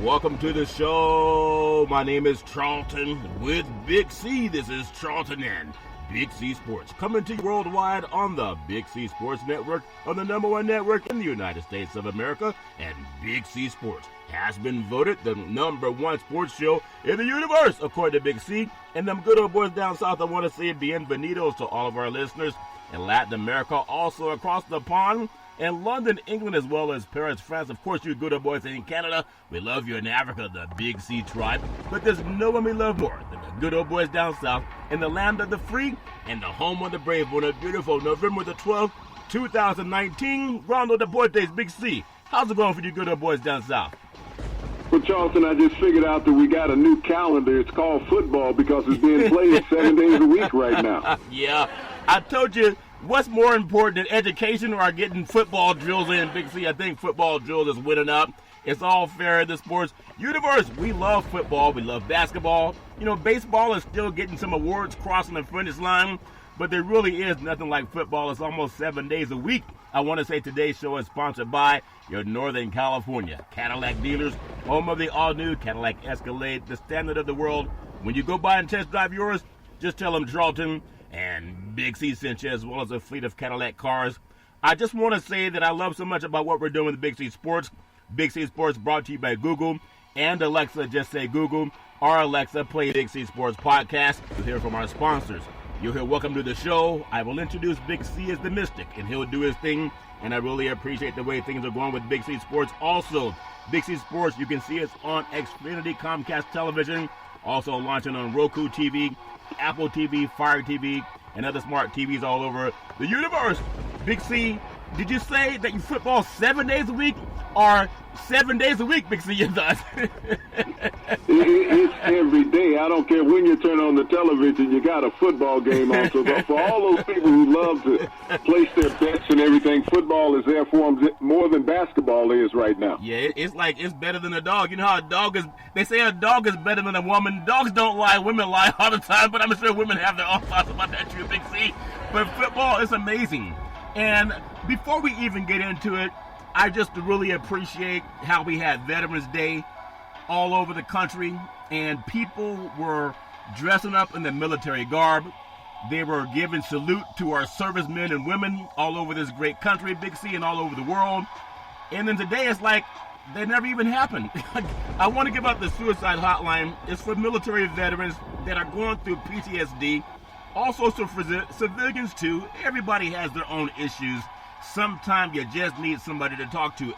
Welcome to the show. My name is Charlton with Big C. This is Charlton and Big C Sports, coming to you worldwide on the Big C Sports Network, on the #1 network in the United States of America. And Big C Sports has been voted the #1 sports show in the universe, according to Big C. And them good old boys down south, I want to say bienvenidos to all of our listeners in Latin America, also across the pond, in London, England, as well as Paris, France. Of course, you good old boys in Canada. We love you in Africa, the Big C tribe. But there's no one we love more than the good old boys down south in the land of the free and the home of the brave on a beautiful November the 12th, 2019. Rondo Deportes, Big C. How's it going for you good old boys down south? Well, Charlton, I just figured out that we got a new calendar. It's called football because it's being played 7 days a week right now. Yeah, I told you. What's more important than education or getting football drills in, Big C? I think football drills is winning up. It's all fair in the sports universe. We love football. We love basketball. You know, baseball is still getting some awards crossing the finish line, but there really is nothing like football. It's almost 7 days a week. I want to say today's show is sponsored by your Northern California Cadillac dealers, home of the all-new Cadillac Escalade, the standard of the world. When you go by and test drive yours, just tell them Charlton and Big C sent you, as well as a fleet of Cadillac cars. I just want to say that I love so much about what we're doing with Big C Sports. Big C Sports brought to you by Google and Alexa. Just say Google or Alexa, play Big C Sports podcast. You'll hear from our sponsors. You'll hear welcome to the show. I will introduce Big C as the Mystic, and he'll do his thing. And I really appreciate the way things are going with Big C Sports. Also, Big C Sports, you can see us on Xfinity Comcast Television, also launching on Roku TV, Apple TV, Fire TV, and other smart TVs all over the universe. Big C, did you say that you football 7 days a week or 7 days a week, Big C, you thought? It's every day. I don't care when you turn on the television, you got a football game on. So for all those people who love to place their bets and everything, football is there for them more than basketball is right now. Yeah, it's like it's better than a dog. You know how a dog is, they say a dog is better than a woman. Dogs don't lie, women lie all the time, but I'm sure women have their own thoughts about that too, Big C. But football is amazing. And before we even get into it, I just really appreciate how we had Veterans Day all over the country, and people were dressing up in the military garb. They were giving salute to our servicemen and women all over this great country, Big C, and all over the world. And then today it's like they never even happened. I want to give out the suicide hotline. It's for military veterans that are going through PTSD. Also for civilians too. Everybody has their own issues. Sometimes you just need somebody to talk to.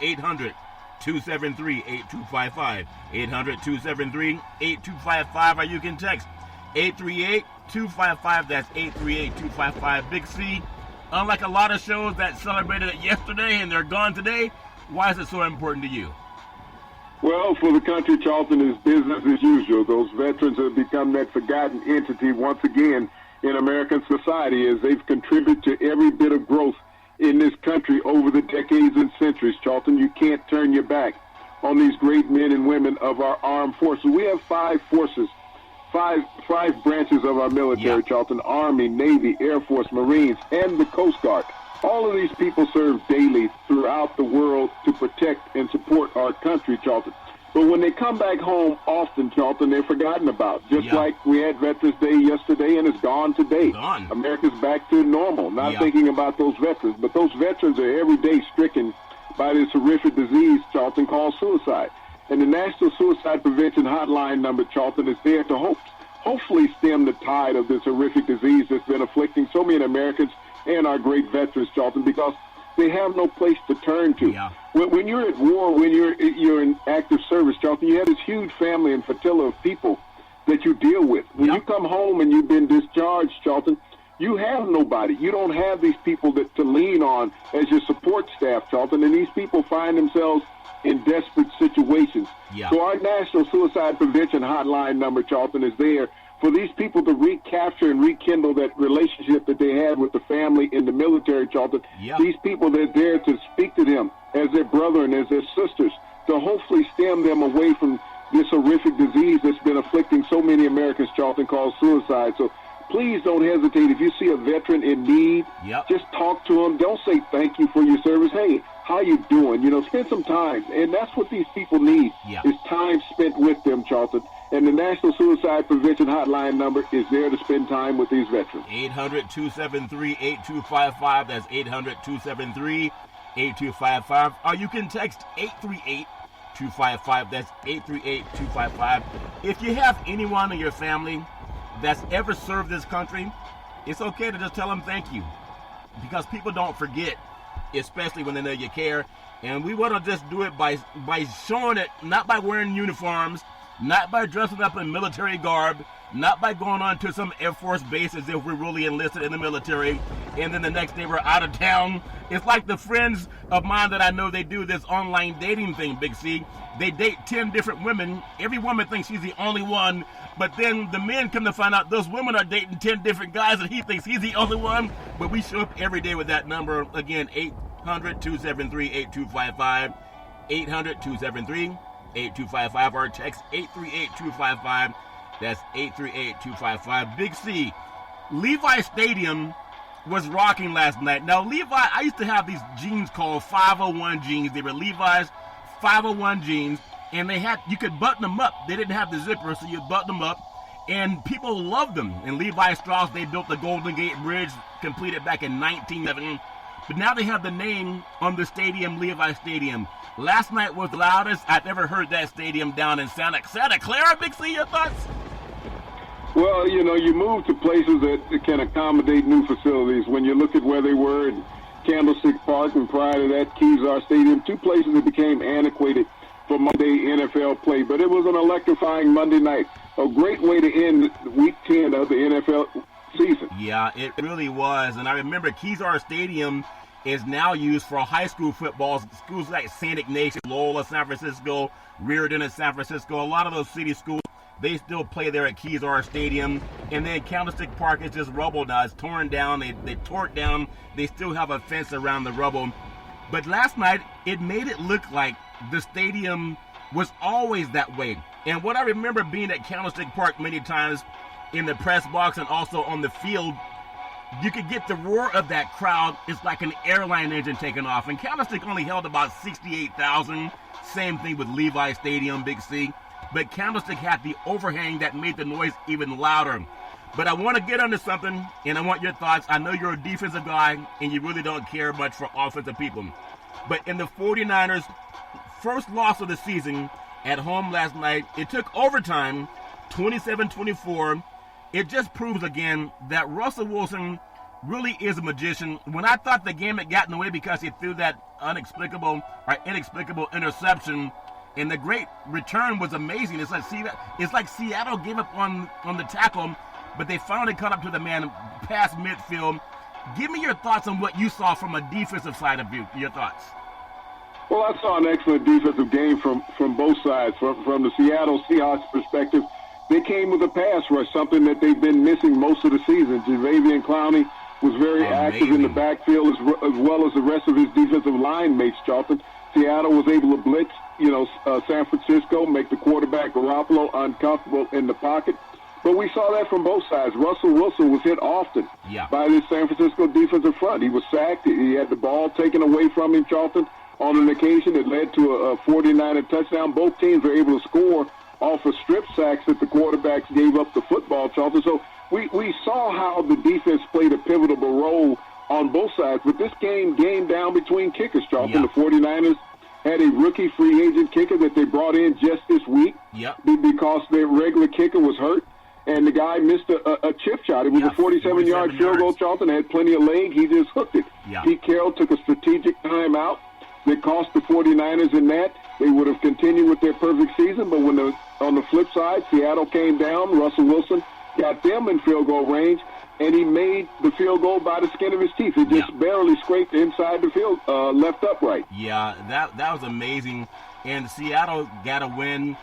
800-273-8255. 800-273-8255, or you can text 838-255. That's 838-255. Big C, unlike a lot of shows that celebrated it yesterday and they're gone today, why is it so important to you? Well, for the country, Charlton, is business as usual. Those veterans have become that forgotten entity once again in American society, as they've contributed to every bit of growth in this country over the decades and centuries. Charlton, you can't turn your back on these great men and women of our armed forces. We have five forces, five branches of our military, Charlton: Army, Navy, Air Force, Marines, and the Coast Guard. All of these people serve daily throughout the world to protect and support our country, Charlton. But when they come back home, often, Charlton, they're forgotten about. Just like we had Veterans Day yesterday, and it's gone today. America's back to normal, not thinking about those veterans. But those veterans are every day stricken by this horrific disease, Charlton, called suicide. And the National Suicide Prevention Hotline number, Charlton, is there to hopefully stem the tide of this horrific disease that's been afflicting so many Americans and our great veterans, Charlton, because they have no place to turn to. When you're at war, when you're in active service, Charlton, you have this huge family and flotilla of people that you deal with. When you come home and you've been discharged, Charlton, you have nobody. You don't have these people to lean on as your support staff, Charlton, and these people find themselves in desperate situations. So our National Suicide Prevention Hotline number, Charlton, is there for these people to recapture and rekindle that relationship that they had with the family in the military, Charlton. These people, they're there to speak to them as their brother and as their sisters, to hopefully stem them away from this horrific disease that's been afflicting so many Americans, Charlton, called suicide. So please don't hesitate. If you see a veteran in need, just talk to them. Don't say thank you for your service. Hey, how you doing? You know, spend some time. And that's what these people need, is time spent with them, Charlton. And the National Suicide Prevention Hotline number is there to spend time with these veterans. 800-273-8255. That's 800-273-8255. Or you can text 838-255. That's 838-255. If you have anyone in your family that's ever served this country, it's okay to just tell them thank you. Because people don't forget, especially when they know you care. And we want to just do it by showing it, not by wearing uniforms, not by dressing up in military garb, not by going on to some Air Force base as if we're really enlisted in the military, and then the next day we're out of town. It's like the friends of mine that I know, they do this online dating thing, Big C. They date 10 different women. Every woman thinks she's the only one, but then the men come to find out those women are dating 10 different guys and he thinks he's the only one. But we show up every day with that number. Again, 800-273-8255, 800-273-8255, or text 838-255. That's 838-255. Big C, Levi Stadium was rocking last night. Now, Levi, I used to have these jeans called 501 jeans. They were Levi's 501 jeans, and you could button them up. They didn't have the zipper, so you button them up, and people loved them. And Levi Strauss, they built the Golden Gate Bridge, completed back in 1911. But now they have the name on the stadium, Levi Stadium. Last night was the loudest I've ever heard that stadium down in Santa Clara. Big C, your thoughts? Well, you know, you move to places that can accommodate new facilities. When you look at where they were in Candlestick Park and prior to that, Kezar Stadium, two places that became antiquated for Monday NFL play. But it was an electrifying Monday night. A great way to end Week 10 of the NFL season. Yeah, it really was. And I remember Kezar Stadium is now used for high school football. Schools like St. Ignatius, Loyola, San Francisco, Reardon in San Francisco, a lot of those city schools, they still play there at Kezar Stadium. And then Candlestick Park is just rubble now. It's torn down. They tore it down. They still have a fence around the rubble. But last night, it made it look like the stadium was always that way. And what I remember being at Candlestick Park many times in the press box and also on the field, you could get the roar of that crowd. It's like an airline engine taking off. And Candlestick only held about 68,000. Same thing with Levi Stadium, Big C. But Candlestick had the overhang that made the noise even louder. But I want to get into something, and I want your thoughts. I know you're a defensive guy, and you really don't care much for offensive people. But in the 49ers' first loss of the season at home last night, it took overtime, 27-24. It just proves again that Russell Wilson really is a magician. When I thought the game had gotten away because he threw that inexplicable interception, and the great return was amazing. It's like Seattle gave up on the tackle, but they finally caught up to the man past midfield. Give me your thoughts on what you saw from a defensive side of you. Your thoughts. Well, I saw an excellent defensive game from both sides. From the Seattle Seahawks perspective, they came with a pass rush, something that they've been missing most of the season. Jadeveon Clowney was very active in the backfield as well as the rest of his defensive line mates, Charlton. Seattle was able to blitz, San Francisco, make the quarterback Garoppolo uncomfortable in the pocket. But we saw that from both sides. Russell Wilson was hit often by this San Francisco defensive front. He was sacked. He had the ball taken away from him, Charlton, on an occasion. It led to a 49er touchdown. Both teams were able to score off of strip sacks that the quarterbacks gave up the football, Charlton. So we saw how the defense played a pivotal role on both sides. But this game down between kickers, Charlton. The 49ers had a rookie free agent kicker that they brought in just this week because their regular kicker was hurt. And the guy missed a chip shot. It was a 47-yard field goal. Charlton had plenty of leg. He just hooked it. Pete Carroll took a strategic timeout that cost the 49ers in that. They would have continued with their perfect season, but when on the flip side, Seattle came down, Russell Wilson got them in field goal range, and he made the field goal by the skin of his teeth. It just barely scraped inside the field, left upright. Yeah, that was amazing. And Seattle got a win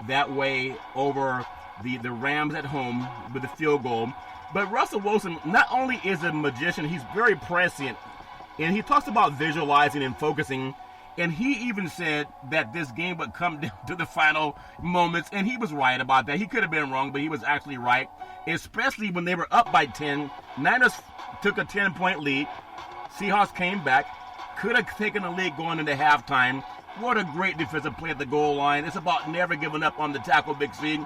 that way over the Rams at home with the field goal. But Russell Wilson not only is a magician, he's very prescient. And he talks about visualizing and focusing. And he even said that this game would come down to the final moments. And he was right about that. He could have been wrong, but he was actually right. Especially when they were up by 10. Niners took a 10-point lead. Seahawks came back. Could have taken the lead going into halftime. What a great defensive play at the goal line. It's about never giving up on the tackle, Big C.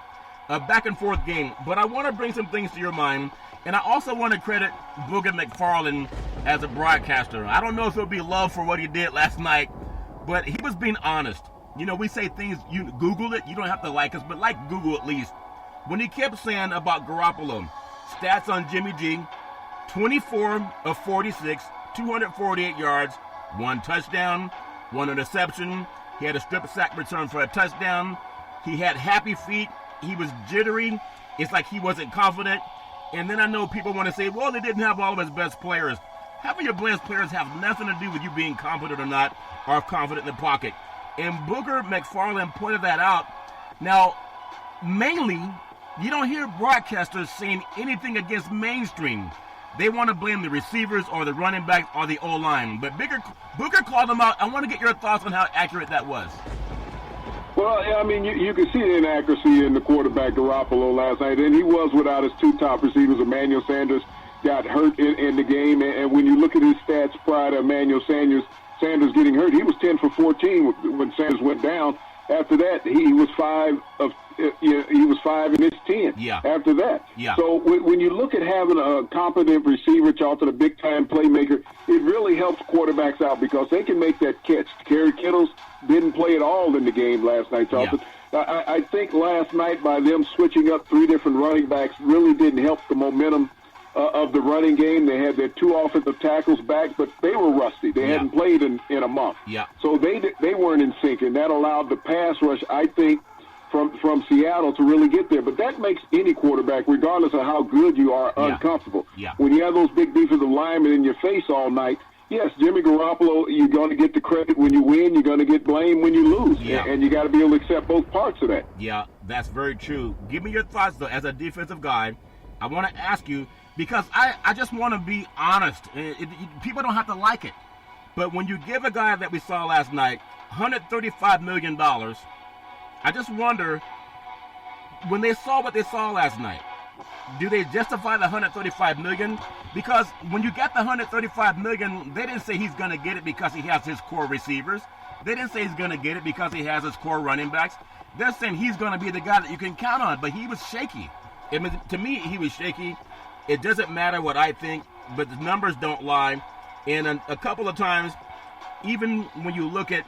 A back-and-forth game. But I want to bring some things to your mind. And I also want to credit Booger McFarland as a broadcaster. I don't know if he'll be loved for what he did last night, but he was being honest. You know, we say things, you Google it, you don't have to like us, but like Google at least. When he kept saying about Garoppolo, stats on Jimmy G, 24 of 46, 248 yards, 1 touchdown, 1 interception. He had a strip sack return for a touchdown. He had happy feet. He was jittery. It's like he wasn't confident. And then I know people want to say, well, they didn't have all of his best players. Having your best players have nothing to do with you being confident or not, or confident in the pocket. And Booger McFarland pointed that out. Now, mainly, you don't hear broadcasters saying anything against mainstream. They want to blame the receivers or the running backs or the O-line. But Booger called them out. I want to get your thoughts on how accurate that was. Well, I mean, you can see the inaccuracy in the quarterback Garoppolo last night, and he was without his 2 top receivers. Emmanuel Sanders got hurt in the game, and when you look at his stats prior to Emmanuel Sanders getting hurt, he was 10 for 14 when Sanders went down. After that, he was 5 in his 10. Yeah. After that, yeah. So when you look at having a competent receiver, Charlton, a big time playmaker, it really helps quarterbacks out because they can make that catch. Kerry Kittles didn't play at all in the game last night, Charlton. Yeah. I think last night by them switching up 3 different running backs really didn't help the momentum of the running game. They had their 2 offensive tackles back, but they were rusty. They hadn't played in a month. Yeah. So they weren't in sync, and that allowed the pass rush, I think, from Seattle to really get there. But that makes any quarterback, regardless of how good you are, uncomfortable. Yeah. When you have those big defensive linemen in your face all night, yes, Jimmy Garoppolo, you're going to get the credit when you win. You're going to get blamed when you lose. Yeah. And you got to be able to accept both parts of that. Yeah, that's very true. Give me your thoughts, though, as a defensive guy. I want to ask you, because I just want to be honest. People don't have to like it. But when you give a guy that we saw last night $135 million, I just wonder, when they saw what they saw last night, do they justify the $135 million? Because when you get the $135 million, they didn't say he's going to get it because he has his core receivers. They didn't say he's going to get it because he has his core running backs. They're saying he's going to be the guy that you can count on, but he was shaky. I mean, to me, he was shaky. It doesn't matter what I think, but the numbers don't lie. And a couple of times, even when you look at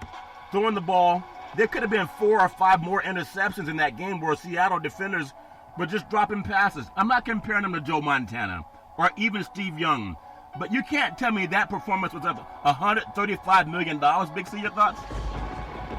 throwing the ball, there could have been 4 or 5 more interceptions in that game where Seattle defenders were just dropping passes. I'm not comparing him to Joe Montana or even Steve Young, but you can't tell me that performance was of $135 million. Big C, your thoughts?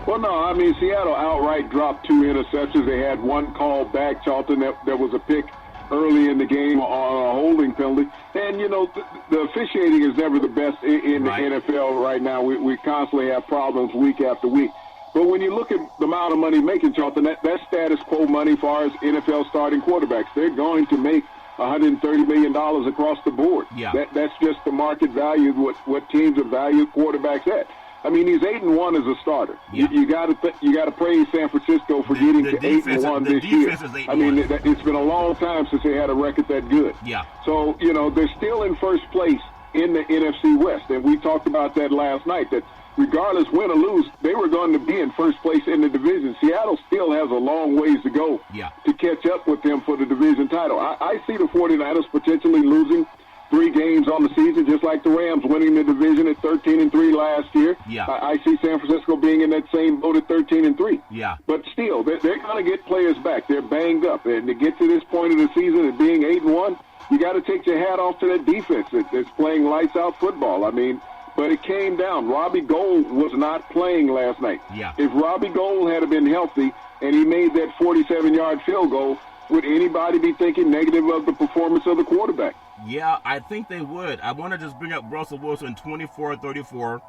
Well, no, I mean, Seattle outright dropped 2 interceptions. They had 1 call back, Charlton, that was a pick early in the game on a holding penalty. And, you know, the officiating is never the best in the NFL right now. We constantly have problems week after week. But when you look at the amount of money making, Charlton, that's status quo money as far as NFL starting quarterbacks. They're going to make $130 million across the board. Yeah. That's just the market value, what teams have valued quarterbacks at. I mean, he's 8-1 as a starter. Yeah. You got to praise San Francisco for getting to 8-1 this year. I mean, it's been a long time since they had a record that good. Yeah. So, you know, they're still in first place in the NFC West, and we talked about that last night, that regardless win or lose, they were going to be in first place in the division. Seattle still has a long ways to go to catch up with them for the division title. I see the 49ers potentially losing 3 games on the season, just like the Rams winning the division at 13-3 last year. Yeah. I see San Francisco being in that same boat at 13-3. Yeah. But still, they're going to get players back. They're banged up. And to get to this point of the season and being 8-1, you got to take your hat off to that defense that's playing lights-out football. I mean, but it came down. Robbie Gould was not playing last night. Yeah. If Robbie Gould had been healthy and he made that 47-yard field goal, would anybody be thinking negative of the performance of the quarterback? Yeah, I think they would. I want to just bring up Russell Wilson, 24-34,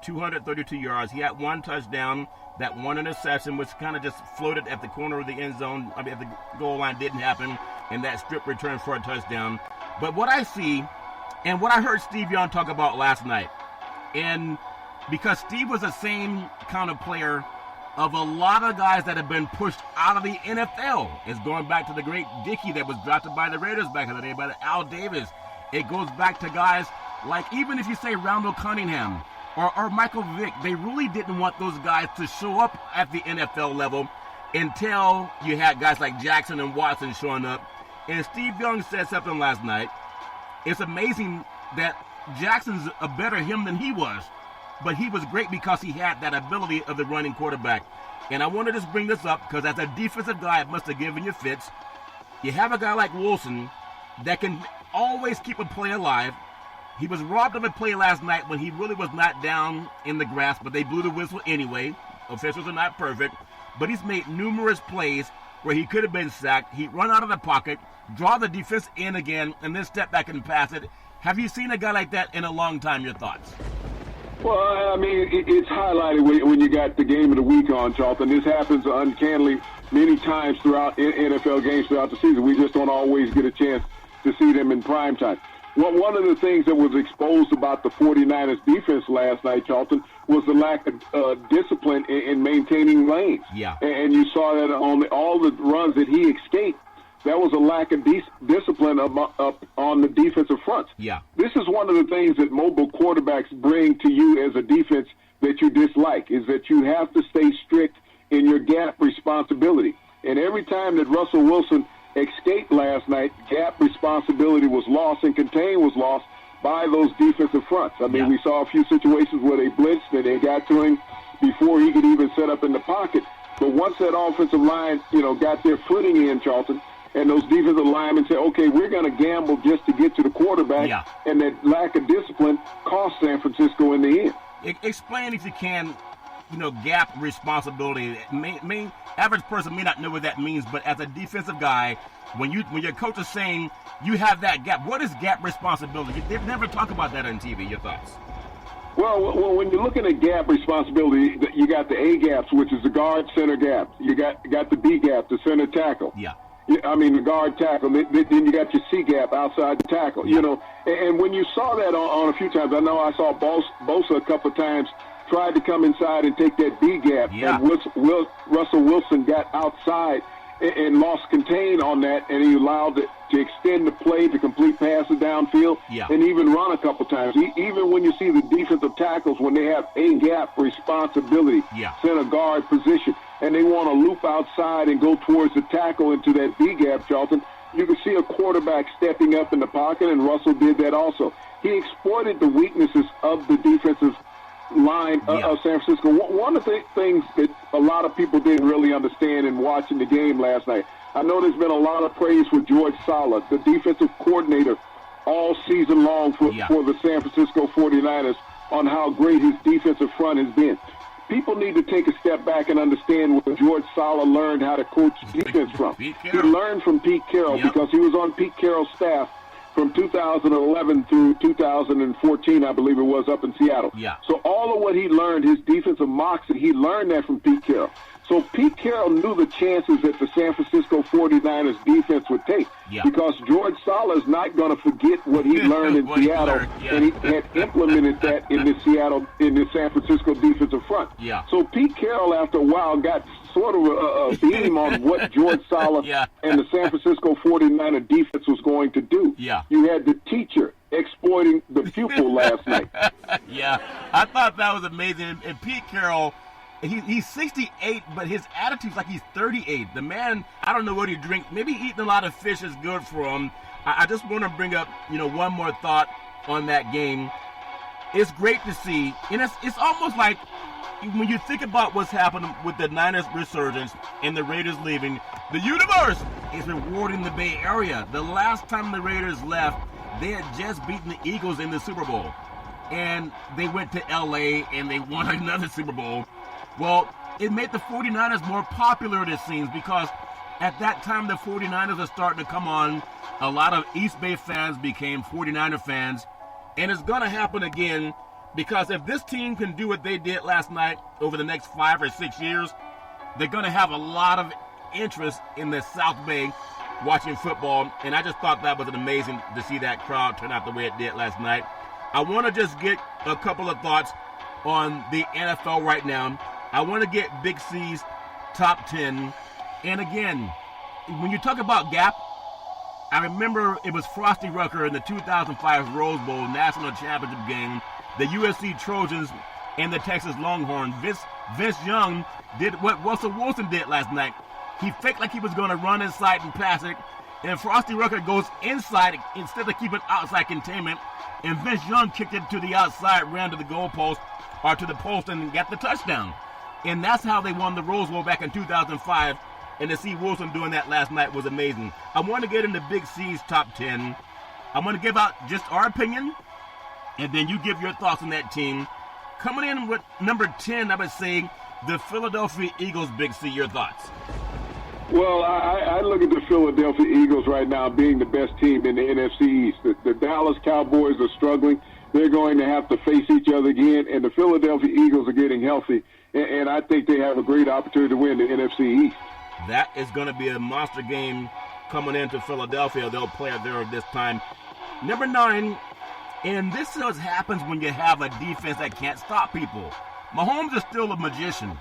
232 yards. He had 1 touchdown, that 1 interception, which kind of just floated at the corner of the end zone. I mean, at the goal line didn't happen, and that strip return for a touchdown. But what I see, and what I heard Steve Young talk about last night, and because Steve was the same kind of player of a lot of guys that have been pushed out of the NFL. It's going back to the great Dickey that was drafted by the Raiders back in the day, by Al Davis. It goes back to guys like, even if you say Randall Cunningham, or Michael Vick, they really didn't want those guys to show up at the NFL level until you had guys like Jackson and Watson showing up. And Steve Young said something last night. It's amazing that Jackson's a better him than he was, but he was great because he had that ability of the running quarterback. And I want to just bring this up because as a defensive guy, it must have given you fits. You have a guy like Wilson that can always keep a play alive. He was robbed of a play last night when he really was not down in the grass, but they blew the whistle anyway. Officials are not perfect, but he's made numerous plays where he could have been sacked. He'd run out of the pocket, draw the defense in again, and then step back and pass it. Have you seen a guy like that in a long time? Your thoughts? Well, I mean, it's highlighted when you got the game of the week on, Charlton. This happens uncannily many times throughout NFL games throughout the season. We just don't always get a chance to see them in prime time. Well, one of the things that was exposed about the 49ers defense last night, Charlton, was the lack of discipline in maintaining lanes. Yeah. And you saw that on all the runs that he escaped. That was a lack of discipline up on the defensive front. Yeah. This is one of the things that mobile quarterbacks bring to you as a defense that you dislike, is that you have to stay strict in your gap responsibility. And every time that Russell Wilson escaped last night, gap responsibility was lost and contain was lost by those defensive fronts. I mean, we saw a few situations where they blitzed and they got to him before he could even set up in the pocket. But once that offensive line, got their footing in, Charlton, and those defensive linemen say, okay, we're going to gamble just to get to the quarterback, and that lack of discipline cost San Francisco in the end. Explain, if you can, gap responsibility. Average person may not know what that means, but as a defensive guy, when your coach is saying you have that gap, what is gap responsibility? They've never talked about that on TV. Your thoughts? Well, when you're looking at gap responsibility, you got the A gaps, which is the guard center gap. You got the B gap, the center tackle. Yeah. I mean, the guard tackle. Then you got your C gap outside the tackle. Yeah. And when you saw that on a few times, I know I saw Bosa a couple of times tried to come inside and take that B gap, and Russell Wilson got outside and lost contain on that, and he allowed it to extend the play to complete passes downfield, and even run a couple times. Even when you see the defensive tackles, when they have A gap responsibility, center guard position, and they want to loop outside and go towards the tackle into that B gap, Charlton, you can see a quarterback stepping up in the pocket, and Russell did that also. He exploited the weaknesses of the defensive line of San Francisco. One of the things that a lot of people didn't really understand in watching the game last night, I know there's been a lot of praise for George Saleh, the defensive coordinator, all season long for the San Francisco 49ers, on how great his defensive front has been. People need to take a step back and understand where George Saleh learned how to coach defense from. He learned from Pete Carroll because he was on Pete Carroll's staff from 2011 through 2014, I believe it was, up in Seattle. So all of what he learned, his defensive moxie, he learned that from Pete Carroll. So Pete Carroll knew the chances that the San Francisco 49ers defense would take because George Saleh is not going to forget what he learned in Seattle, and he had implemented that in the San Francisco defensive front. So Pete Carroll, after a while, got sort of a beam on what George Saleh and the San Francisco 49er defense was going to do. You had the teacher exploiting the pupil last night. I thought that was amazing. And Pete Carroll, he's 68, but his attitude's like he's 38. The man, I don't know what he drinks. Maybe eating a lot of fish is good for him. I just want to bring up, one more thought on that game. It's great to see, and it's almost like when you think about what's happening with the Niners resurgence and the Raiders leaving, the universe is rewarding the Bay Area. The last time the Raiders left, they had just beaten the Eagles in the Super Bowl. And they went to L.A. and they won another Super Bowl. Well, it made the 49ers more popular, it seems, because at that time the 49ers are starting to come on. A lot of East Bay fans became 49er fans. And it's going to happen again, because if this team can do what they did last night over the next 5 or 6 years, they're going to have a lot of interest in the South Bay watching football. And I just thought that was amazing to see that crowd turn out the way it did last night. I want to just get a couple of thoughts on the NFL right now. I want to get Big C's top 10. And again, when you talk about gap, I remember it was Frosty Rucker in the 2005 Rose Bowl National Championship game the USC Trojans and the Texas Longhorns. Vince Young did what Russell Wilson did last night. He faked like he was going to run inside and pass it, and Frosty Rucker goes inside instead of keeping outside containment, and Vince Young kicked it to the outside, ran to the goalpost or to the post, and got the touchdown. And that's how they won the Rose Bowl back in 2005, and to see Wilson doing that last night was amazing. I want to get into Big C's top 10. I'm going to give out just our opinion, and then you give your thoughts on that team. Coming in with number 10, I would say the Philadelphia Eagles. Big C, your thoughts? Well, I look at the Philadelphia Eagles right now being the best team in the NFC East. The Dallas Cowboys are struggling. They're going to have to face each other again, and the Philadelphia Eagles are getting healthy, and I think they have a great opportunity to win the NFC East. That is going to be a monster game coming into Philadelphia. They'll play it there this time. Number 9, and this is what happens when you have a defense that can't stop people. Mahomes is still a magician,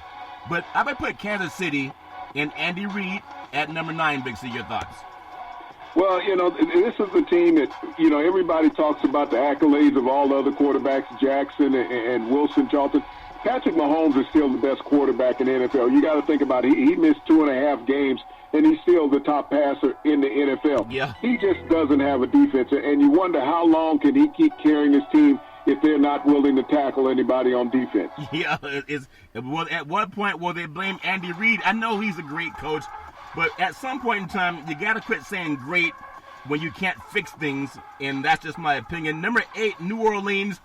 but I would put Kansas City and Andy Reid at number 9. Big C, your thoughts? Well, this is a team that, everybody talks about the accolades of all the other quarterbacks, Jackson and Wilson, Charlton. Patrick Mahomes is still the best quarterback in the NFL. You got to think about it. He missed 2.5 games, and he's still the top passer in the NFL. Yeah. He just doesn't have a defense, and you wonder how long can he keep carrying this team if they're not willing to tackle anybody on defense. Yeah, at what point will they blame Andy Reid? I know he's a great coach, but at some point in time, you got to quit saying great when you can't fix things, and that's just my opinion. Number 8, New Orleans.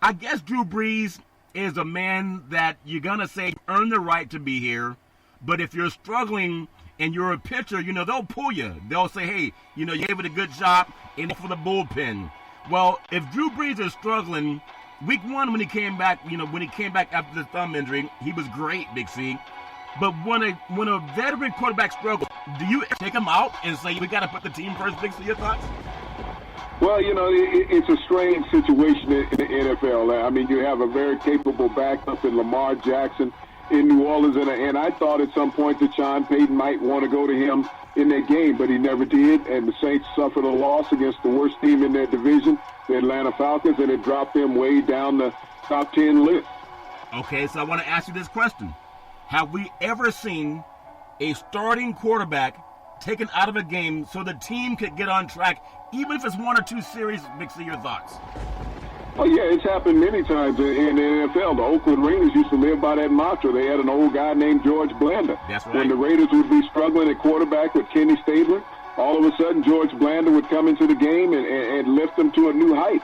I guess Drew Brees is a man that you're going to say earned the right to be here, but if you're struggling and you're a pitcher, they'll pull you. They'll say, hey, you gave it a good job and for the bullpen. Well, if Drew Brees is struggling, week 1 when he came back, after the thumb injury, he was great, Big C. But when a veteran quarterback struggles, do you take him out and say, we got to put the team first, Big C? Your thoughts? Well, it's a strange situation in the NFL. I mean, you have a very capable backup in Lamar Jackson in New Orleans, and I thought at some point that Sean Payton might want to go to him in that game, but he never did, and the Saints suffered a loss against the worst team in their division, the Atlanta Falcons, and it dropped them way down the top 10 list. Okay, so I want to ask you this question. Have we ever seen a starting quarterback taken out of a game so the team could get on track, even if it's 1 or 2 series? Big C, your thoughts? Oh, yeah, it's happened many times in the NFL. The Oakland Raiders used to live by that mantra. They had an old guy named George Blanda. That's right. When the Raiders would be struggling at quarterback with Kenny Stabler, all of a sudden George Blanda would come into the game and lift them to a new height.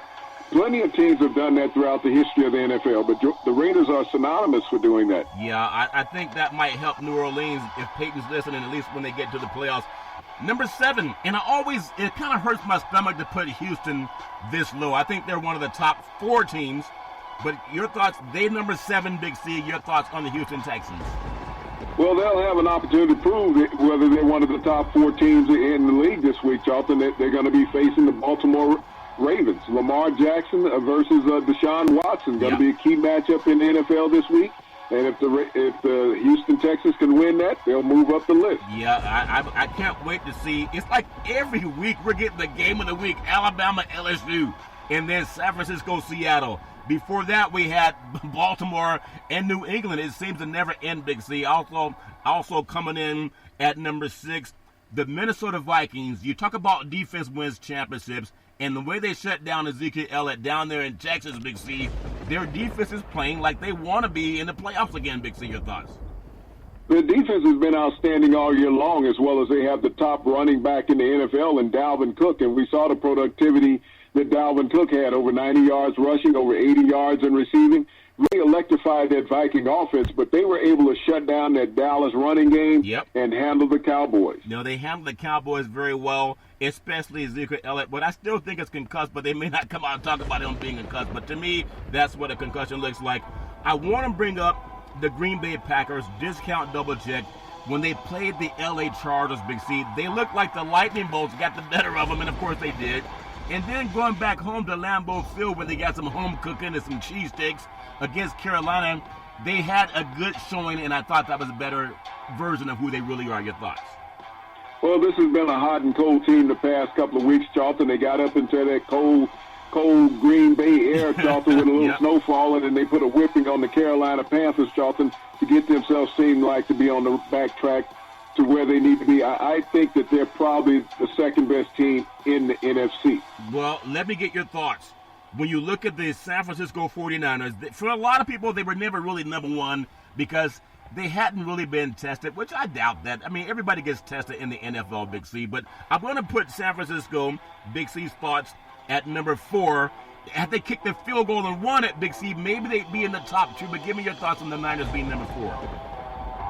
Plenty of teams have done that throughout the history of the NFL, but the Raiders are synonymous for doing that. Yeah, I think that might help New Orleans if Peyton's listening, at least when they get to the playoffs. Number 7, and it kind of hurts my stomach to put Houston this low. I think they're one of the top 4 teams, but your thoughts, they number 7, Big C, your thoughts on the Houston Texans? Well, they'll have an opportunity to prove whether they're one of the top 4 teams in the league this week, Charlton. They're going to be facing the Baltimore Ravens. Lamar Jackson versus Deshaun Watson, going to be a key matchup in the NFL this week. And if the Houston Texans can win that, they'll move up the list. Yeah, I can't wait to see. It's like every week we're getting the game of the week, Alabama, LSU, and then San Francisco, Seattle. Before that, we had Baltimore and New England. It seems to never end, Big C. Also coming in at number 6, the Minnesota Vikings. You talk about defense wins championships, and the way they shut down Ezekiel Elliott down there in Texas, Big C, their defense is playing like they want to be in the playoffs again, Big C. Your thoughts? The defense has been outstanding all year long, as well as they have the top running back in the NFL in Dalvin Cook, and we saw the productivity that Dalvin Cook had, over 90 yards rushing, over 80 yards in receiving. Really electrified that Viking offense, but they were able to shut down that Dallas running game and handle the Cowboys. They handled the Cowboys very well, especially Ezekiel Elliott. But I still think it's concussed, but they may not come out and talk about him being concussed. But to me, that's what a concussion looks like. I want to bring up the Green Bay Packers, discount double check. When they played the L.A. Chargers, Big C, they looked like the lightning bolts got the better of them, and of course they did. And then going back home to Lambeau Field where they got some home cooking and some cheesesteaks against Carolina, they had a good showing, and I thought that was a better version of who they really are. Your thoughts? Well, this has been a hot and cold team the past couple of weeks, Charlton. They got up into that cold cold Green Bay air, Charlton, with a little snow falling, and they put a whipping on the Carolina Panthers, Charlton, to get themselves seem like to be on the backtrack to where they need to be. I think that they're probably the second best team in the NFC. Well, let me get your thoughts. When you look at the San Francisco 49ers, for a lot of people, they were never really number one because they hadn't really been tested, which I doubt that. I mean, everybody gets tested in the NFL, Big C, but I'm going to put San Francisco, Big C's thoughts, at number 4. Had they kicked the field goal and won it, Big C, maybe they'd be in the top 2, but give me your thoughts on the Niners being number 4.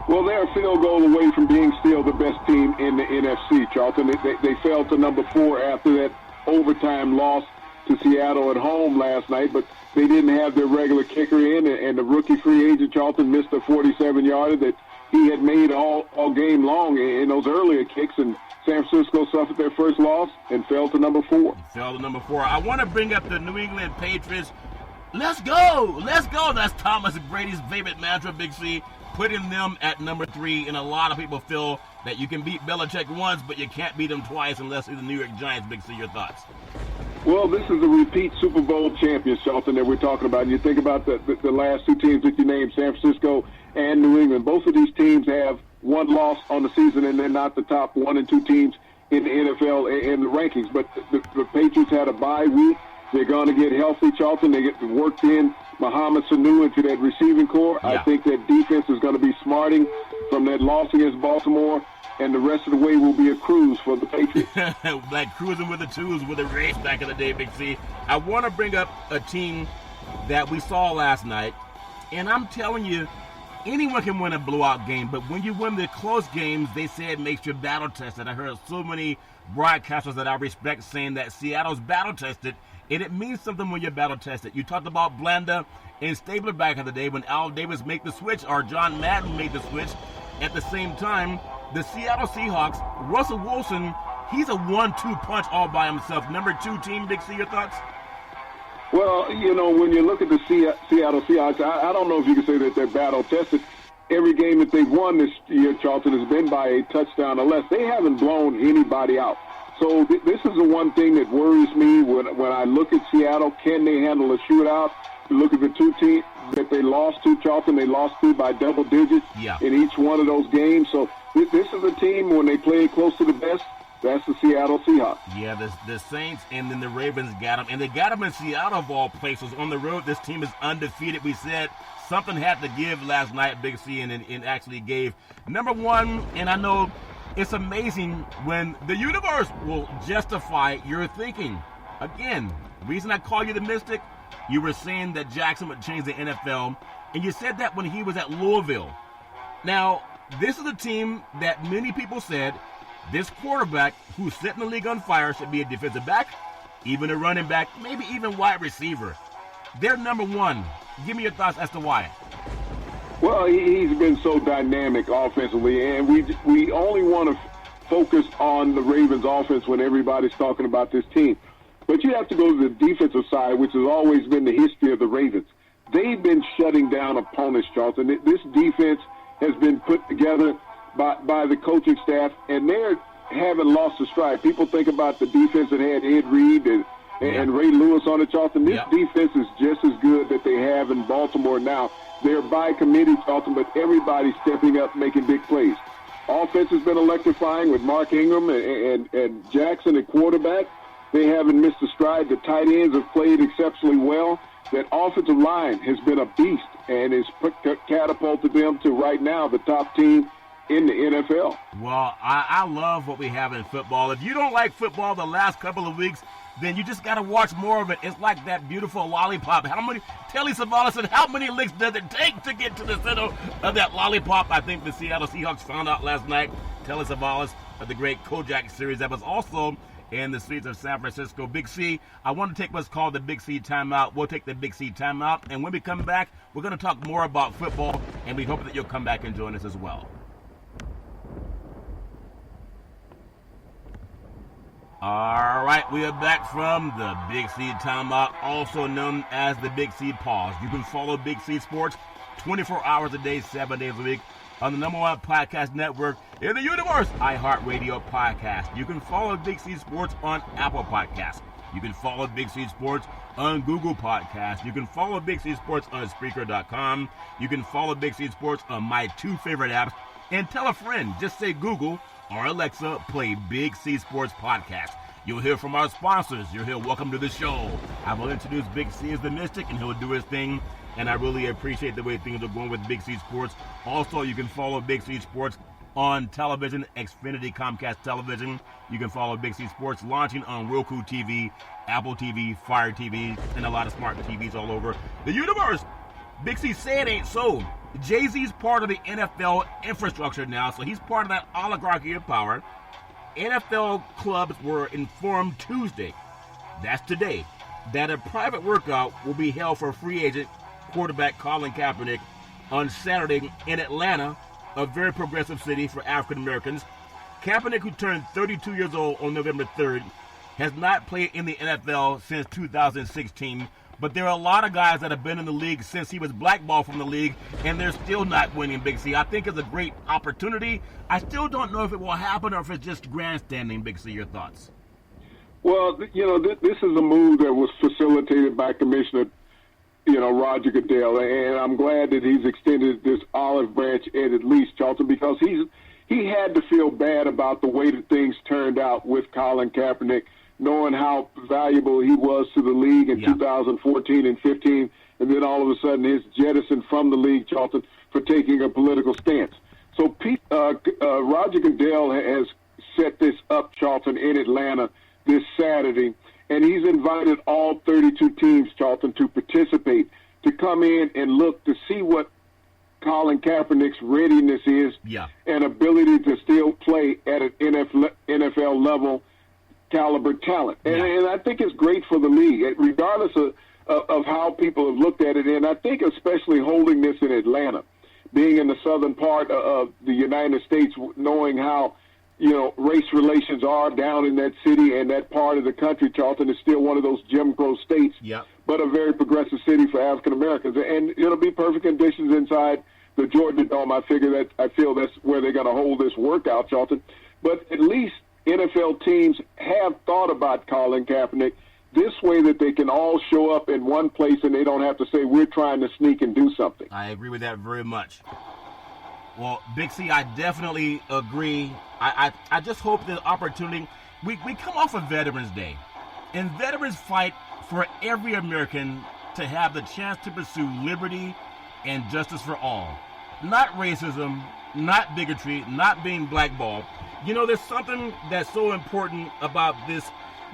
Well, they're a field goal away from being still the best team in the NFC, Charlton. They fell to number 4 after that overtime loss to Seattle at home last night, but they didn't have their regular kicker in, and the rookie free agent Charlton missed a 47-yarder that he had made all game long in those earlier kicks, and San Francisco suffered their first loss and fell to number 4. Fell to number 4. I want to bring up the New England Patriots. Let's go! Let's go! That's Thomas Brady's favorite mantra, Big C, putting them at number 3, and a lot of people feel that you can beat Belichick once, but you can't beat him twice unless you're the New York Giants. Big C, your thoughts? Well, this is a repeat Super Bowl champion, Charlton, that we're talking about. And you think about the last 2 teams that you named, San Francisco and New England. Both of these teams have one loss on the season, and they're not the top 1 and 2 teams in the NFL in the rankings. But the Patriots had a bye week. They're going to get healthy, Charlton. They get worked in Mohamed Sanu into that receiving core. Yeah. I think that defense is going to be smarting from that loss against Baltimore, and the rest of the way will be a cruise for the Patriots. Like cruising with the twos with a race back in the day, Big C. I want to bring up a team that we saw last night, and I'm telling you, anyone can win a blowout game, but when you win the close games, they say it makes you battle tested. I heard so many broadcasters that I respect saying that Seattle's battle tested, and it means something when you're battle tested. You talked about Blanda and Stabler back in the day when Al Davis made the switch, or John Madden made the switch. At the same time, the Seattle Seahawks, Russell Wilson, he's a 1-2 punch all by himself. Number 2 team, Big C, your thoughts? Well, you know, when you look at the Seattle Seahawks, I don't know if you can say that they're battle-tested. Every game that they've won this year, Charlton, has been by a touchdown or less. They haven't blown anybody out. So this is the one thing that worries me when I look at Seattle. Can they handle a shootout? You look at the 2 teams that they lost to, Charlton, they lost to by double digits in each one of those games. So this is a team, when they play close to the best, that's the Seattle Seahawks. Yeah, the Saints and then the Ravens got them. And they got them in Seattle, of all places. On the road, this team is undefeated. We said something had to give last night, Big C, and it actually gave. Number 1, and I know it's amazing when the universe will justify your thinking. Again, the reason I call you the mystic, you were saying that Jackson would change the NFL, and you said that when he was at Louisville. Now, this is a team that many people said this quarterback who's setting the league on fire should be a defensive back, even a running back, maybe even wide receiver. They're number 1. Give me your thoughts as to why. Well, he's been so dynamic offensively, and we only want to focus on the Ravens offense when everybody's talking about this team. But you have to go to the defensive side, which has always been the history of the Ravens. They've been shutting down opponents, Charlton. This defense has been put together by the coaching staff, and they haven't lost a stride. People think about the defense that had Ed Reed and Ray Lewis on it, Charlton. This defense is just as good that they have in Baltimore now. They're by committee, Charlton, but everybody's stepping up, making big plays. Offense has been electrifying with Mark Ingram and Jackson at quarterback. They haven't missed a stride. The tight ends have played exceptionally well. That offensive line has been a beast and has catapulted them to right now the top team in the NFL. Well, I love what we have in football. If you don't like football the last couple of weeks, then you just got to watch more of it. It's like that beautiful lollipop. Telly Savalas said, how many licks does it take to get to the center of that lollipop? I think the Seattle Seahawks found out last night. Telly Savalas of the great Kojak series that was also in the streets of San Francisco. Big C, I want to take what's called the Big C timeout. We'll take the Big C timeout, and when we come back, we're going to talk more about football, and we hope that you'll come back and join us as well. All right, we are back from the Big C timeout, also known as the Big C pause. You can follow Big C Sports 24 hours a day, 7 days a week on the #1 podcast network in the universe, iHeartRadio podcast. You can follow Big C Sports on Apple Podcasts, You can follow Big C Sports on Google Podcasts. You can follow Big C Sports on Spreaker.com. You can follow Big C Sports on my two favorite apps. And tell a friend, just say Google or Alexa, play Big C Sports Podcast. You'll hear from our sponsors. You'll hear welcome to the show. I will introduce Big C as the Mystic, and he'll do his thing. And I really appreciate the way things are going with Big C Sports. Also, you can follow Big C Sports on television, Xfinity Comcast Television. You can follow Big C Sports launching on Roku TV, Apple TV, Fire TV, and a lot of smart TVs all over the universe. Big C say it ain't so. Jay-Z's part of the NFL infrastructure now, so he's part of that oligarchy of power. NFL clubs were informed Tuesday, that's today, that a private workout will be held for free agent quarterback Colin Kaepernick on Saturday in Atlanta, a very progressive city for African Americans. Kaepernick, who turned 32 years old on November 3rd, has not played in the NFL since 2016, but there are a lot of guys that have been in the league since he was blackballed from the league, and they're still not winning, Big C. I think it's a great opportunity. I still don't know if it will happen or if it's just grandstanding, Big C. Your thoughts? Well, this is a move that was facilitated by Commissioner, Roger Goodell, and I'm glad that he's extended this olive branch at least, Charlton, because he had to feel bad about the way that things turned out with Colin Kaepernick, knowing how valuable he was to the league in 2014 and 15, and then all of a sudden his jettison from the league, Charlton, for taking a political stance. So Roger Goodell has set this up, Charlton, in Atlanta this Saturday, and he's invited all 32 teams, Charlton, to participate, to come in and look to see what Colin Kaepernick's readiness is and ability to still play at an NFL level caliber talent. And I think it's great for the league, regardless of how people have looked at it. And I think especially holding this in Atlanta, being in the southern part of the United States, knowing how, race relations are down in that city and that part of the country. Charlton is still one of those Jim Crow states, but a very progressive city for African Americans. And it'll be perfect conditions inside the Georgia Dome. I feel that's where they're going to hold this workout, Charlton. But at least NFL teams have thought about Colin Kaepernick this way, that they can all show up in one place and they don't have to say, we're trying to sneak and do something. I agree with that very much. Well, Big C, I definitely agree. I just hope the opportunity, we come off of Veterans Day, and veterans fight for every American to have the chance to pursue liberty and justice for all. Not racism, not bigotry, not being blackballed. There's something that's so important about this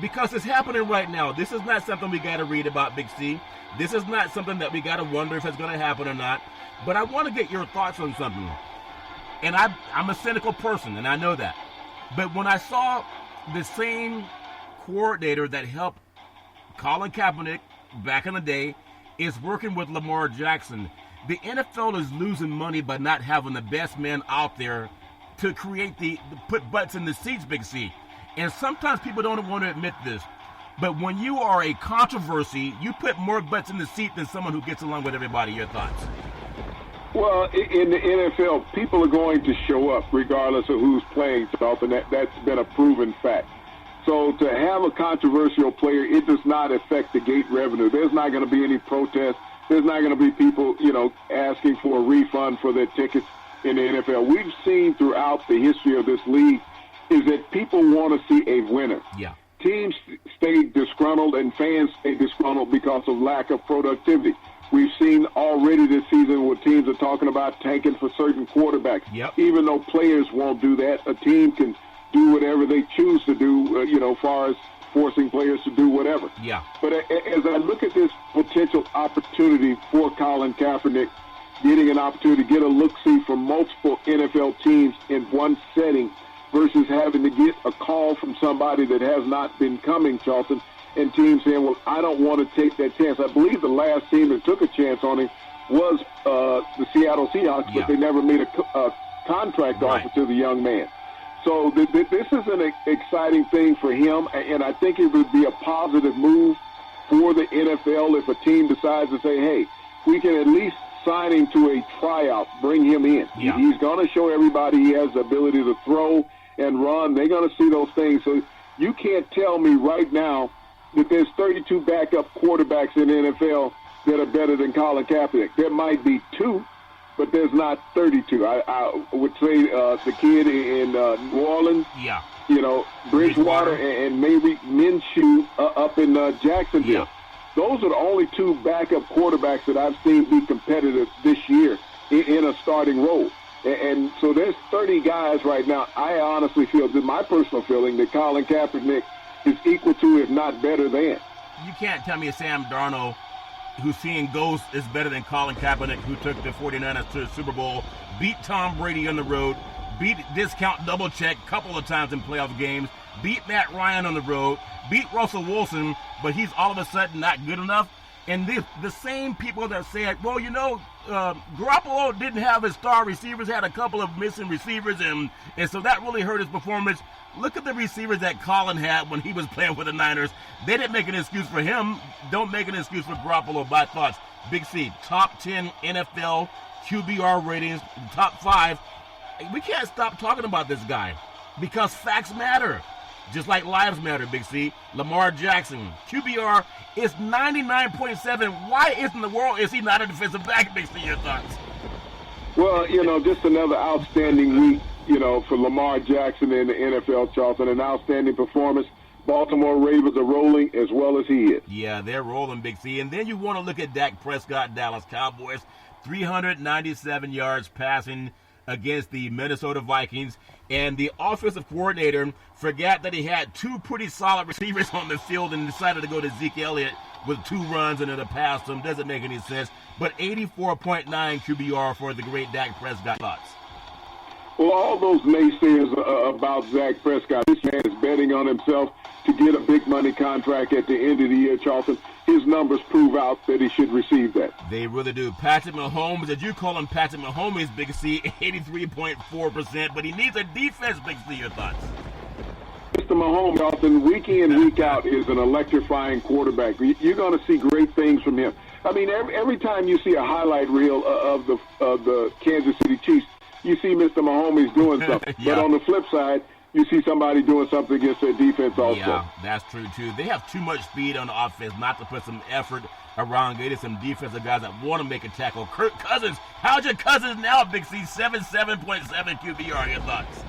because it's happening right now. This is not something we got to read about, Big C. This is not something that we got to wonder if it's going to happen or not. But I want to get your thoughts on something. And I'm a cynical person, and I know that. But when I saw the same coordinator that helped Colin Kaepernick back in the day is working with Lamar Jackson, the NFL is losing money by not having the best men out there to put butts in the seats, Big C. And sometimes people don't want to admit this, but when you are a controversy, you put more butts in the seat than someone who gets along with everybody. Your thoughts? Well, in the NFL, people are going to show up regardless of who's playing, Charlton. That's been a proven fact. So to have a controversial player, it does not affect the gate revenue. There's not going to be any protests. There's not going to be people, asking for a refund for their tickets in the NFL. We've seen throughout the history of this league is that people want to see a winner. Yeah. Teams stay disgruntled and fans stay disgruntled because of lack of productivity. We've seen already this season where teams are talking about tanking for certain quarterbacks. Yep. Even though players won't do that, a team can do whatever they choose to do, as far as forcing players to do whatever. Yeah. But as I look at this potential opportunity for Colin Kaepernick, getting an opportunity to get a look-see from multiple NFL teams in one setting versus having to get a call from somebody that has not been coming, Charlton, and teams saying, well, I don't want to take that chance. I believe the last team that took a chance on him was the Seattle Seahawks, but they never made a contract offer to the young man. So this is an exciting thing for him, and I think it would be a positive move for the NFL if a team decides to say, hey, we can at least sign him to a tryout, bring him in. Yeah. He's going to show everybody he has the ability to throw and run. They're going to see those things. So you can't tell me right now that there's 32 backup quarterbacks in the NFL that are better than Colin Kaepernick. There might be 2, but there's not 32. I would say the kid in New Orleans, Bridgewater, and maybe Minshew up in Jacksonville. Yeah. Those are the only 2 backup quarterbacks that I've seen be competitive this year in a starting role. And so there's 30 guys right now. I honestly feel, that my personal feeling, that Colin Kaepernick is equal to, if not better than. You can't tell me Sam Darnold, who's seeing ghosts, is better than Colin Kaepernick, who took the 49ers to the Super Bowl, beat Tom Brady on the road, beat Discount Double Check a couple of times in playoff games, beat Matt Ryan on the road, beat Russell Wilson, but he's all of a sudden not good enough. And the same people that said, well, Garoppolo didn't have his star receivers, had a couple of missing receivers, and so that really hurt his performance. Look at the receivers that Colin had when he was playing for the Niners. They didn't make an excuse for him. Don't make an excuse for Garoppolo. My thoughts. Big C, top 10 NFL QBR ratings, top 5. We can't stop talking about this guy because facts matter. Just like lives matter, Big C. Lamar Jackson, QBR is 99.7. Why is he not a defensive back, Big C? Your thoughts? Well, just another outstanding week, for Lamar Jackson in the NFL, Charlton. An outstanding performance. Baltimore Ravens are rolling as well as he is. Yeah, they're rolling, Big C. And then you want to look at Dak Prescott, Dallas Cowboys. 397 yards passing against the Minnesota Vikings. And the offensive coordinator forgot that he had 2 pretty solid receivers on the field and decided to go to Zeke Elliott with 2 runs and then a pass to him. Doesn't make any sense. But 84.9 QBR for the great Dak Prescott. Thoughts? Well, all those naysayers about Dak Prescott, this man is betting on himself to get a big money contract at the end of the year, Charlton. His numbers prove out that he should receive that. They really do. Patrick Mahomes, as you call him, Patrick Mahomes, Big C, 83.4%, but he needs a defense, Big C. Your thoughts? Mr. Mahomes, Charlton, week in, week out, is an electrifying quarterback. You're going to see great things from him. I mean, every time you see a highlight reel of the Kansas City Chiefs, you see Mr. Mahomes doing something. Yeah. But on the flip side, you see somebody doing something against their defense also. Yeah, that's true, too. They have too much speed on the offense not to put some effort around getting some defensive guys that want to make a tackle. Kirk Cousins, how's your Cousins now, Big C? 77.7 QBR. Your thoughts?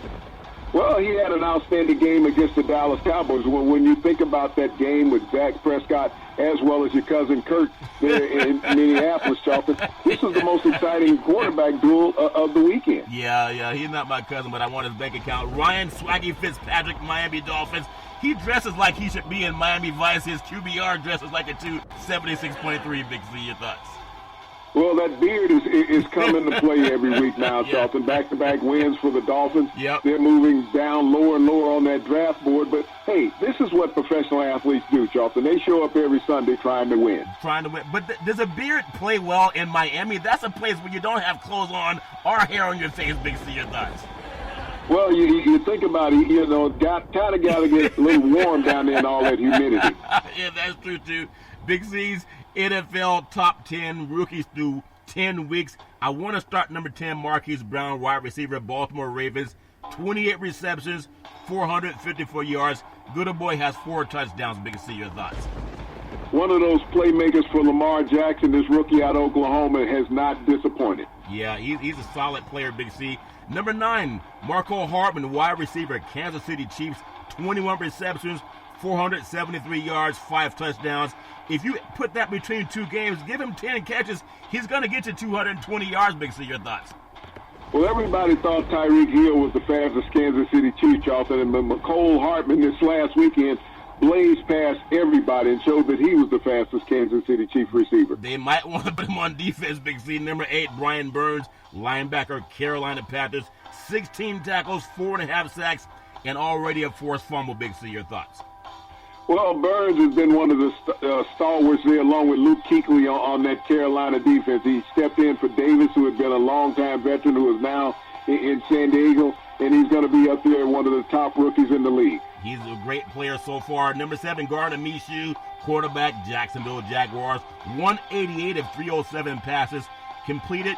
Well, he had an outstanding game against the Dallas Cowboys. When you think about that game with Dak Prescott as well as your cousin Kirk there in Minneapolis, Charlton, this was the most exciting quarterback duel of the weekend. Yeah, he's not my cousin, but I want his bank account. Ryan Swaggy Fitzpatrick, Miami Dolphins. He dresses like he should be in Miami Vice. His QBR dresses like a 276.3. Big C, your thoughts? Well, that beard is coming to play every week now, Charlton. Back-to-back wins for the Dolphins. Yep. They're moving down lower and lower on that draft board. But, hey, this is what professional athletes do, Charlton. They show up every Sunday trying to win. But does a beard play well in Miami? That's a place where you don't have clothes on or hair on your face, Big C. Your thoughts? Well, you think about it, kind of got to get a little warm down there in all that humidity. Yeah, that's true, too. Big C's NFL top 10 rookies through 10 weeks. I want to start number 10, Marquise Brown, wide receiver, Baltimore Ravens. 28 receptions, 454 yards. Good boy has 4 touchdowns. Big C, your thoughts? One of those playmakers for Lamar Jackson, this rookie out of Oklahoma, has not disappointed. Yeah, he's a solid player, Big C. Number 9, Marco Hartman, wide receiver, Kansas City Chiefs. 21 receptions, 473 yards, 5 touchdowns. If you put that between 2 games, give him 10 catches, he's going to get you 220 yards, Big C. Your thoughts? Well, everybody thought Tyreek Hill was the fastest Kansas City Chief, Charlton, and McCole Hartman this last weekend blazed past everybody and showed that he was the fastest Kansas City Chief receiver. They might want to put him on defense, Big C. Number 8, Brian Burns, linebacker, Carolina Panthers. 16 tackles, 4.5 sacks, and already a forced fumble, Big C. Your thoughts? Well, Burns has been one of the stalwarts there, along with Luke Kuechly on that Carolina defense. He stepped in for Davis, who had been a longtime veteran, who is now in San Diego, and he's going to be up there, one of the top rookies in the league. He's a great player so far. Number 7, Gardner Minshew, quarterback, Jacksonville Jaguars. 188 of 307 passes, completed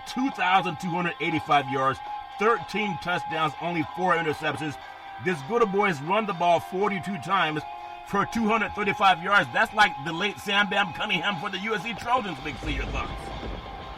2,285 yards, 13 touchdowns, only 4 interceptions. This good boy has run the ball 42 times for 235 yards. That's like the late Sam Bam Cunningham for the USC Trojans. Big C, your thoughts?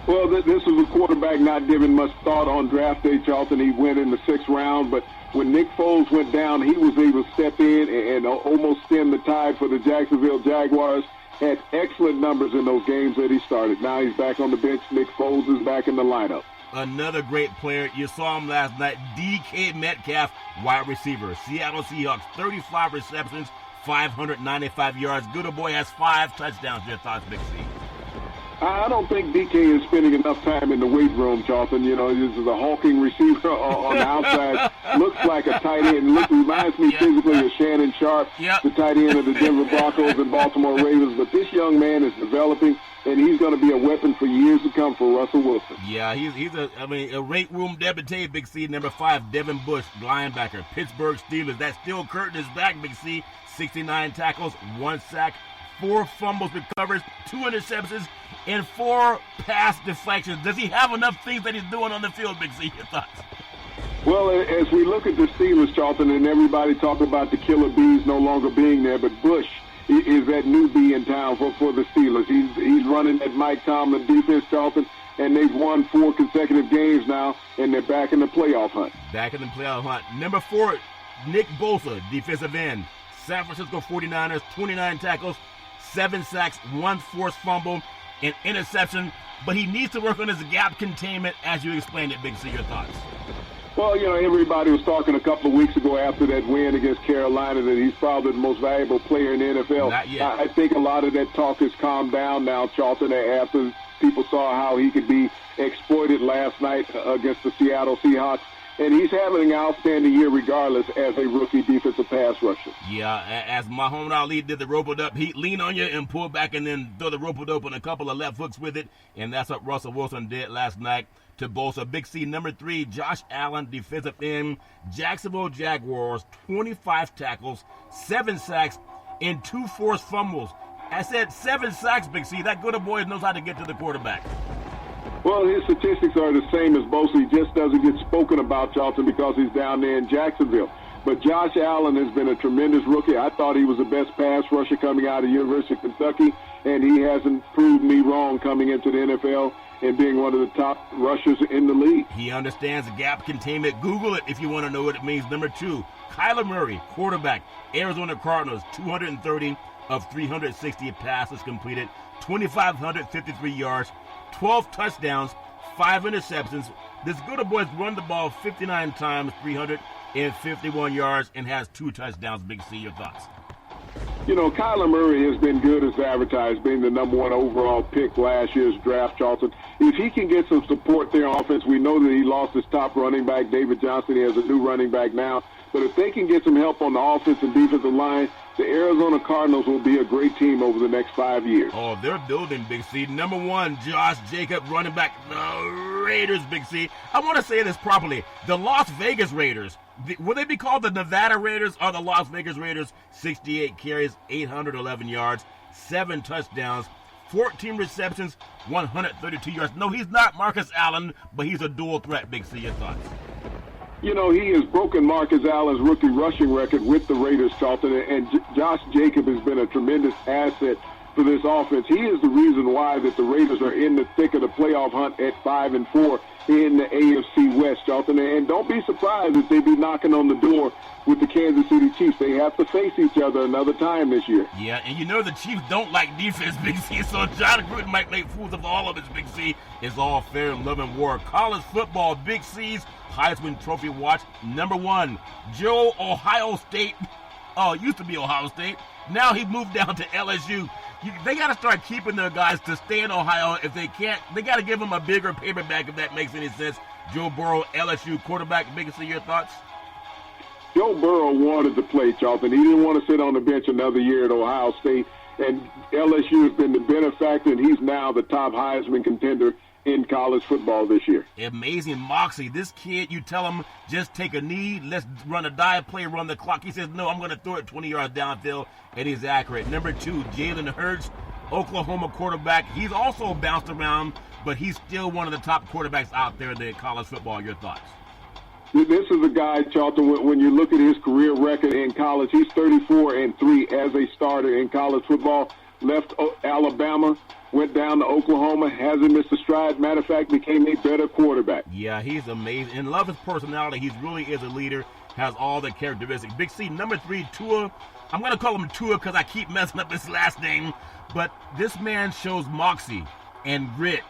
Well, this was a quarterback not given much thought on draft day, Charlton. He went in the 6th round, but when Nick Foles went down, he was able to step in and almost stem the tide for the Jacksonville Jaguars. Had excellent numbers in those games that he started. Now he's back on the bench. Nick Foles is back in the lineup. Another great player. You saw him last night. DK Metcalf, wide receiver. Seattle Seahawks, 35 receptions, 595 yards. Good boy has 5 touchdowns. Your thoughts, Big C? I don't think DK is spending enough time in the weight room, Charlton. You know, this is a hulking receiver on the outside. Looks like a tight end. Reminds me physically of Shannon Sharp, the tight end of the Denver Broncos and Baltimore Ravens. But this young man is developing, and he's going to be a weapon for years to come for Russell Wilson. Yeah, he's a weight room debutante, Big C. Number 5, Devin Bush, linebacker. Pittsburgh Steelers. That Steel Curtain is back, Big C. 69 tackles, 1 sack, 4 fumbles recovered, 2 interceptions, and 4 pass deflections. Does he have enough things that he's doing on the field, Big C? Your thoughts? Well, as we look at the Steelers, Charlton, and everybody talk about the killer bees no longer being there, but Bush is that new bee in town for the Steelers. He's running that Mike Tomlin defense, Charlton, and they've won 4 consecutive games now, and they're back in the playoff hunt. Back in the playoff hunt. Number 4, Nick Bosa, defensive end. San Francisco 49ers, 29 tackles, 7 sacks, 1 forced fumble, an interception, but he needs to work on his gap containment, as you explained it, Big C. Your thoughts? Well, you know, everybody was talking a couple of weeks ago after that win against Carolina that he's probably the most valuable player in the NFL. Not yet. I think a lot of that talk has calmed down now, Charlton, after people saw how he could be exploited last night against the Seattle Seahawks. And he's having an outstanding year regardless as a rookie defensive pass rusher. Yeah, as Muhammad Ali did the rope-a-dope, he'd lean on you and pull back and then throw the rope-a-dope and a couple of left hooks with it. And that's what Russell Wilson did last night to Bosa. Big C, number 3, Josh Allen, defensive end. Jacksonville Jaguars, 25 tackles, 7 sacks, and 2 forced fumbles. I said 7 sacks, Big C. That good boy knows how to get to the quarterback. Well, his statistics are the same as Bosa. He just doesn't get spoken about, Charlton, because he's down there in Jacksonville. But Josh Allen has been a tremendous rookie. I thought he was the best pass rusher coming out of the University of Kentucky, and he hasn't proved me wrong coming into the NFL and being one of the top rushers in the league. He understands gap containment. Google it if you want to know what it means. Number 2, Kyler Murray, quarterback, Arizona Cardinals, 230 of 360 passes completed, 2,553 yards, 12 touchdowns, 5 interceptions. This good boy's run the ball 59 times, 351 yards, and has 2 touchdowns. Big C, your thoughts? You know, Kyler Murray has been good as advertised, being the number 1 overall pick last year's draft, Charlton. If he can get some support there on offense, we know that he lost his top running back, David Johnson. He has a new running back now. But if they can get some help on the offense and defensive line, the Arizona Cardinals will be a great team over the next 5 years. Oh, they're building, Big C. Number 1, Josh Jacobs, running back, the Raiders, Big C. I want to say this properly. The Las Vegas Raiders. Will they be called the Nevada Raiders or the Las Vegas Raiders? 68 carries, 811 yards, 7 touchdowns, 14 receptions, 132 yards. No, he's not Marcus Allen, but he's a dual threat, Big C. Your thoughts? You know, he has broken Marcus Allen's rookie rushing record with the Raiders, Charlton, and Josh Jacobs has been a tremendous asset for this offense. He is the reason why that the Raiders are in the thick of the playoff hunt at 5-4 in the AFC West, Charlton. And don't be surprised if they be knocking on the door with the Kansas City Chiefs. They have to face each other another time this year. Yeah, and you know the Chiefs don't like defense, Big C, so John Gruden might make fools of all of us, Big C. It's all fair in love and war. College football, Big C's Heisman Trophy watch. Number 1, Joe, Ohio State. Oh, it used to be Ohio State. Now he moved down to LSU. They got to start keeping their guys to stay in Ohio. If they can't, they got to give them a bigger paperback, if that makes any sense. Joe Burrow, LSU quarterback. Big C, your thoughts? Joe Burrow wanted to play, Charlton. He didn't want to sit on the bench another year at Ohio State. And LSU has been the benefactor, and he's now the top Heisman contender in college football this year. Amazing moxie. This kid, you tell him, just take a knee, let's run a dive play, run the clock. He says, no, I'm going to throw it 20 yards downfield, and he's accurate. Number 2, Jalen Hurts, Oklahoma quarterback. He's also bounced around, but he's still one of the top quarterbacks out there in college football. Your thoughts? This is a guy, Charlton, when you look at his career record in college, he's 34-3 as a starter in college football. Left Alabama, went down to Oklahoma, hasn't missed a stride. Matter of fact, became a better quarterback. Yeah, he's amazing. And love his personality. He really is a leader, has all the characteristics. Big C, number 3, Tua. I'm going to call him Tua because I keep messing up his last name. But this man shows moxie and grit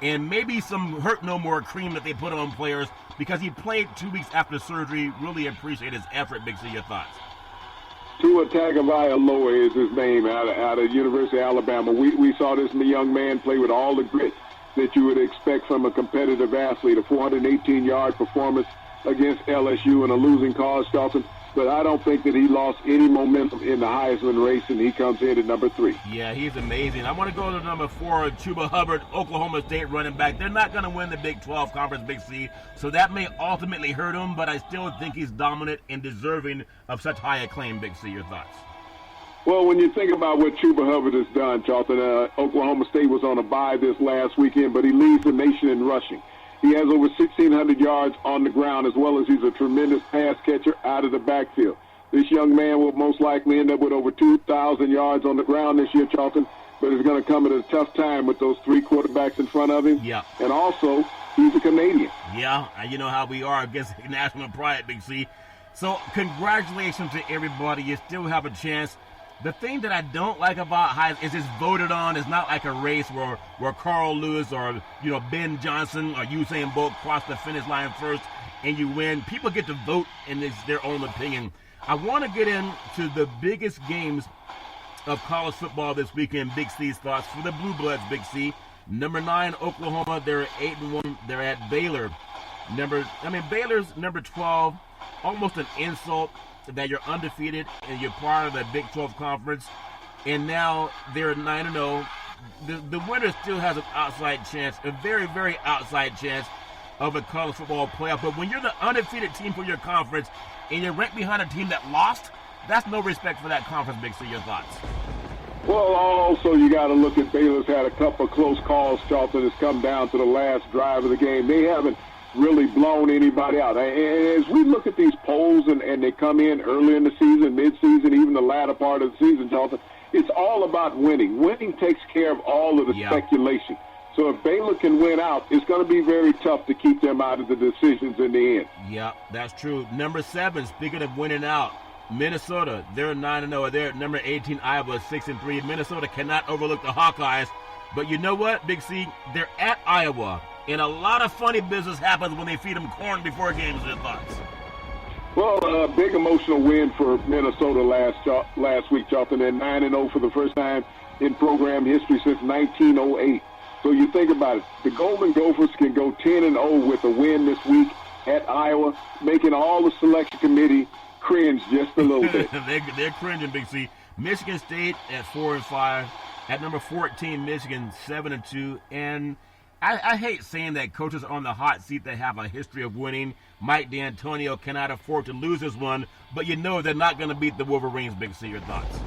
and maybe some hurt no more cream that they put on players because he played 2 weeks after surgery. Really appreciate his effort. Big C, your thoughts? Tua Tagovailoa is his name out of University of Alabama. We saw this young man play with all the grit that you would expect from a competitive athlete, a 418-yard performance against LSU in a losing cause, Charlton. But I don't think that he lost any momentum in the Heisman race, and he comes in at number 3. Yeah, he's amazing. I want to go to number 4, Chuba Hubbard, Oklahoma State running back. They're not going to win the Big 12 Conference, Big C, so that may ultimately hurt him, but I still think he's dominant and deserving of such high acclaim, Big C. Your thoughts? Well, when you think about what Chuba Hubbard has done, Charlton, Oklahoma State was on a bye this last weekend, but he leads the nation in rushing. He has over 1,600 yards on the ground, as well as he's a tremendous pass catcher out of the backfield. This young man will most likely end up with over 2,000 yards on the ground this year, Charlton, but it's going to come at a tough time with those 3 quarterbacks in front of him. Yeah. And also, he's a Canadian. Yeah, you know how we are against national pride, Big C. So congratulations to everybody. You still have a chance. The thing that I don't like about Heisman is it's voted on. It's not like a race where Carl Lewis or Ben Johnson or Usain Bolt cross the finish line first and you win. People get to vote, and it's their own opinion. I want to get into the biggest games of college football this weekend. Big C's thoughts for the Blue Bloods. Big C, number 9 Oklahoma. They're 8-1. They're at Baylor. Baylor's number 12. Almost an insult that you're undefeated and you're part of the Big 12 Conference, and now they're 9-0. The winner still has an outside chance, a very, very outside chance of a college football playoff. But when you're the undefeated team for your conference and you're ranked behind a team that lost, that's no respect for that conference, Big C. Your thoughts? Well, also you got to look at Baylor's had a couple of close calls, Charlton. Has come down to the last drive of the game. They haven't really blown anybody out. And as we look at these polls and they come in early in the season, mid-season, even the latter part of the season, Charlton, it's all about winning. Winning takes care of all of the speculation. So if Baylor can win out, it's going to be very tough to keep them out of the decisions in the end. Yeah, that's true. Number 7, speaking of winning out, Minnesota, they're 9-0. They're at number 18, Iowa, 6-3. Minnesota cannot overlook the Hawkeyes. But you know what, Big C? They're at Iowa. And a lot of funny business happens when they feed them corn before games. Your thoughts? Well, a big emotional win for Minnesota last week, Charlton. They're 9-0 for the first time in program history since 1908. So you think about it. The Golden Gophers can go 10-0 with a win this week at Iowa, making all the selection committee cringe just a little bit. They're cringing, Big C. Michigan State at 4-5. At number 14, Michigan 7-2. And I hate saying that coaches on the hot seat that have a history of winning. Mike D'Antonio cannot afford to lose this one, but they're not going to beat the Wolverines. Big C, your thoughts?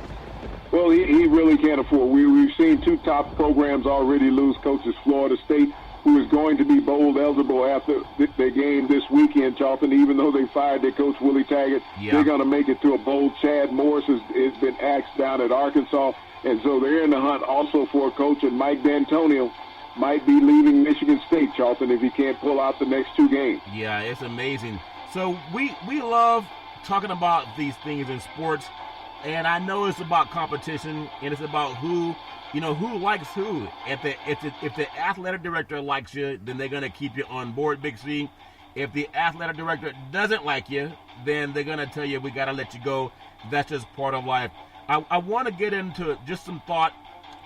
Well, he really can't afford. We've seen 2 top programs already lose coaches. Florida State, who is going to be bowl eligible after the game this weekend, Charlton, even though they fired their coach, Willie Taggart. Yeah. They're going to make it to a bowl. Chad Morris has been axed down at Arkansas, and so they're in the hunt also for a coach, and Mike D'Antonio might be leaving Michigan State, Charlton, if he can't pull out the next 2 games. Yeah, it's amazing. So we love talking about these things in sports, and I know it's about competition, and it's about who likes who. If the athletic director likes you, then they're going to keep you on board, Big C. If the athletic director doesn't like you, then they're going to tell you we got to let you go. That's just part of life. I want to get into just some thought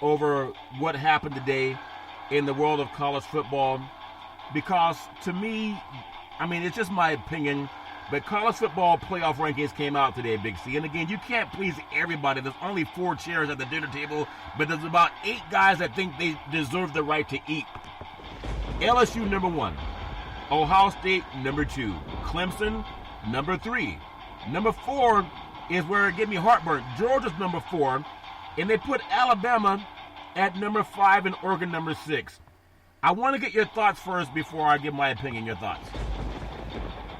over what happened today in the world of college football, because to me, it's just my opinion, but college football playoff rankings came out today, Big C. And again, you can't please everybody. There's only 4 chairs at the dinner table, but there's about 8 guys that think they deserve the right to eat. LSU, number 1. Ohio State, number 2. Clemson, number 3. Number 4 is where it gave me heartburn. Georgia's number 4, and they put Alabama at number 5 and Oregon number 6. I want to get your thoughts first before I give my opinion. Your thoughts?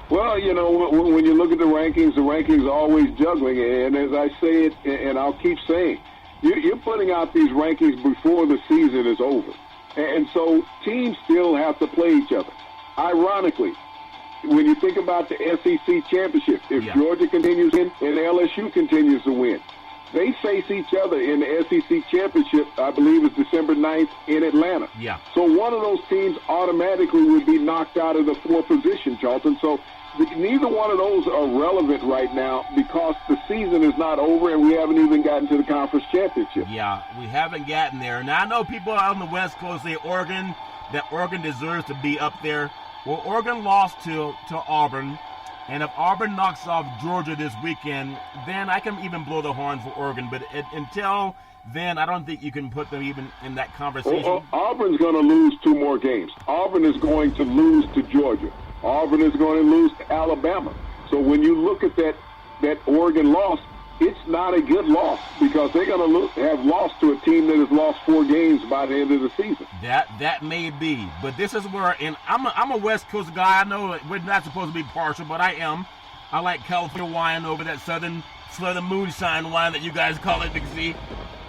Well, when you look at the rankings are always juggling. And as I say it, and I'll keep saying, you're putting out these rankings before the season is over. And so teams still have to play each other. Ironically, when you think about the SEC championship, if Georgia continues in and LSU continues to win, they face each other in the SEC championship, I believe it's December 9th in Atlanta. Yeah. So one of those teams automatically would be knocked out of the fourth position, Charlton. So neither one of those are relevant right now because the season is not over and we haven't even gotten to the conference championship. Yeah, we haven't gotten there. Now, I know people out on the West Coast say that Oregon deserves to be up there. Well, Oregon lost to Auburn, and if Auburn knocks off Georgia this weekend, then I can even blow the horn for Oregon. But until then, I don't think you can put them even in that conversation. Auburn's going to lose 2 more games. Auburn is going to lose to Georgia. Auburn is going to lose to Alabama. So when you look at that Oregon loss, it's not a good loss because they're going to have lost to a team that has lost 4 games by the end of the season. That may be, but this is where, and I'm a West Coast guy. I know we're not supposed to be partial, but I am. I like California wine over that Southern moonshine wine that you guys call it, Big C.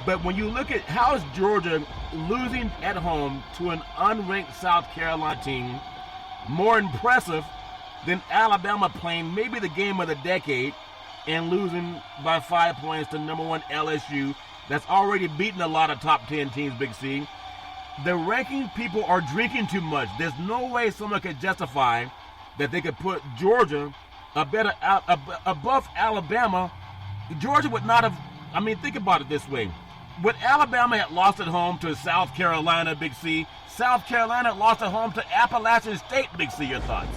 But when you look at how is Georgia losing at home to an unranked South Carolina team more impressive than Alabama playing maybe the game of the decade and losing by 5 points to number 1 LSU that's already beaten a lot of top 10 teams, Big C. The ranking people are drinking too much. There's no way someone could justify that they could put Georgia above Alabama. Georgia would not have, think about it this way. Would Alabama had lost at home to South Carolina, Big C, South Carolina lost at home to Appalachian State, Big C, your thoughts?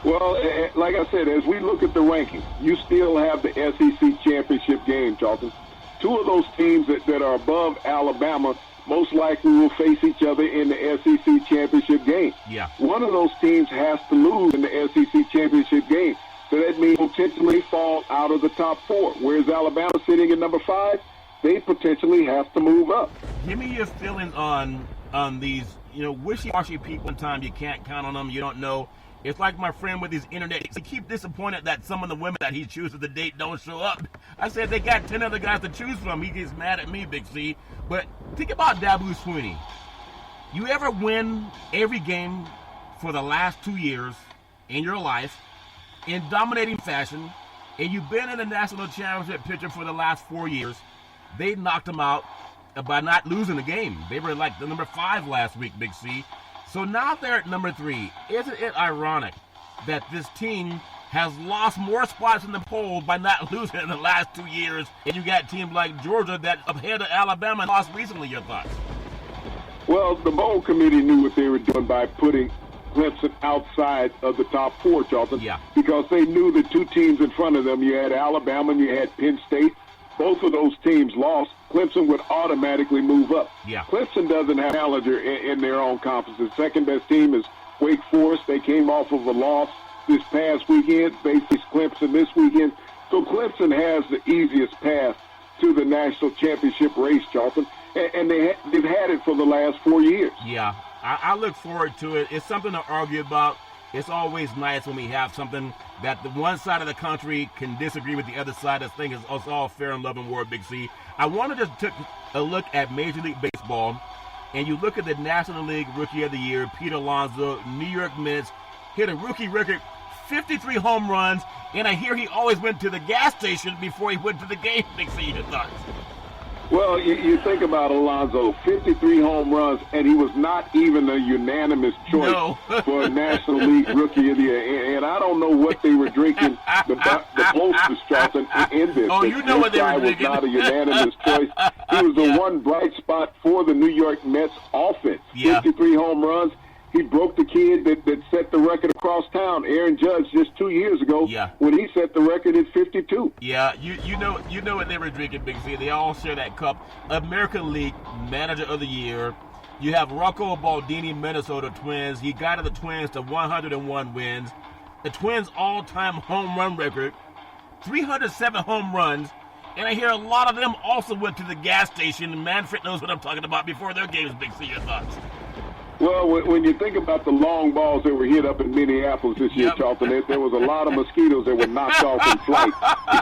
Well, like I said, as we look at the rankings, you still have the SEC championship game, Charlton. 2 of those teams that are above Alabama most likely will face each other in the SEC championship game. Yeah. One of those teams has to lose in the SEC championship game. So that means potentially fall out of the top 4. Whereas Alabama sitting at number 5, they potentially have to move up. Give me your feelings on these, wishy-washy people. Sometimes you can't count on them. You don't know. It's like my friend with his internet. He keeps disappointed that some of the women that he chooses to date don't show up. I said they got 10 other guys to choose from. He gets mad at me, Big C. But think about Dabo Swinney. You ever win every game for the last 2 years in your life in dominating fashion, and you've been in the national championship picture for the last 4 years, they knocked him out by not losing a game. They were like the number 5 last week, Big C. So now they're at number 3. Isn't it ironic that this team has lost more spots in the polls by not losing in the last 2 years, and you got teams like Georgia that ahead of Alabama and lost recently? Your thoughts? Well, the bowl committee knew what they were doing by putting Clemson outside of the top 4, Charlton. Yeah. Because they knew the 2 teams in front of them, you had Alabama and you had Penn State. Both of those teams lost. Clemson would automatically move up. Yeah. Clemson doesn't have a challenger in their own conference. The second best team is Wake Forest. They came off of a loss this past weekend. They faced Clemson this weekend. So Clemson has the easiest path to the national championship race, Charlton. And they've had it for the last 4 years. Yeah, I look forward to it. It's something to argue about. It's always nice when we have something that the one side of the country can disagree with the other side. This thing is all fair and love and war, Big C. I want to just take a look at Major League Baseball, and you look at the National League Rookie of the Year, Pete Alonso, New York Mets, hit a rookie record, 53 home runs, and I hear he always went to the gas station before he went to the game. Big C, your thoughts? Well, you think about Alonso, 53 home runs, and he was not even a unanimous choice for a National League Rookie of the Year. And I don't know what they were drinking, the posters, Charlton, in this. Oh, you know what they were drinking. This guy was not a unanimous choice. He was the one bright spot for the New York Mets offense. 53 home runs. He broke the kid that set the record across town, Aaron Judge, just 2 years ago when he set the record at 52. Yeah, you know what they were drinking, Big Z. They all share that cup. American League Manager of the Year. You have Rocco Baldini, Minnesota Twins. He guided the Twins to 101 wins. The Twins' all-time home run record, 307 home runs. And I hear a lot of them also went to the gas station. Manfred knows what I'm talking about before their games, Big C. Your thoughts? Well, when you think about the long balls that were hit up in Minneapolis this year, Charlton, there was a lot of mosquitoes that were knocked off in flight,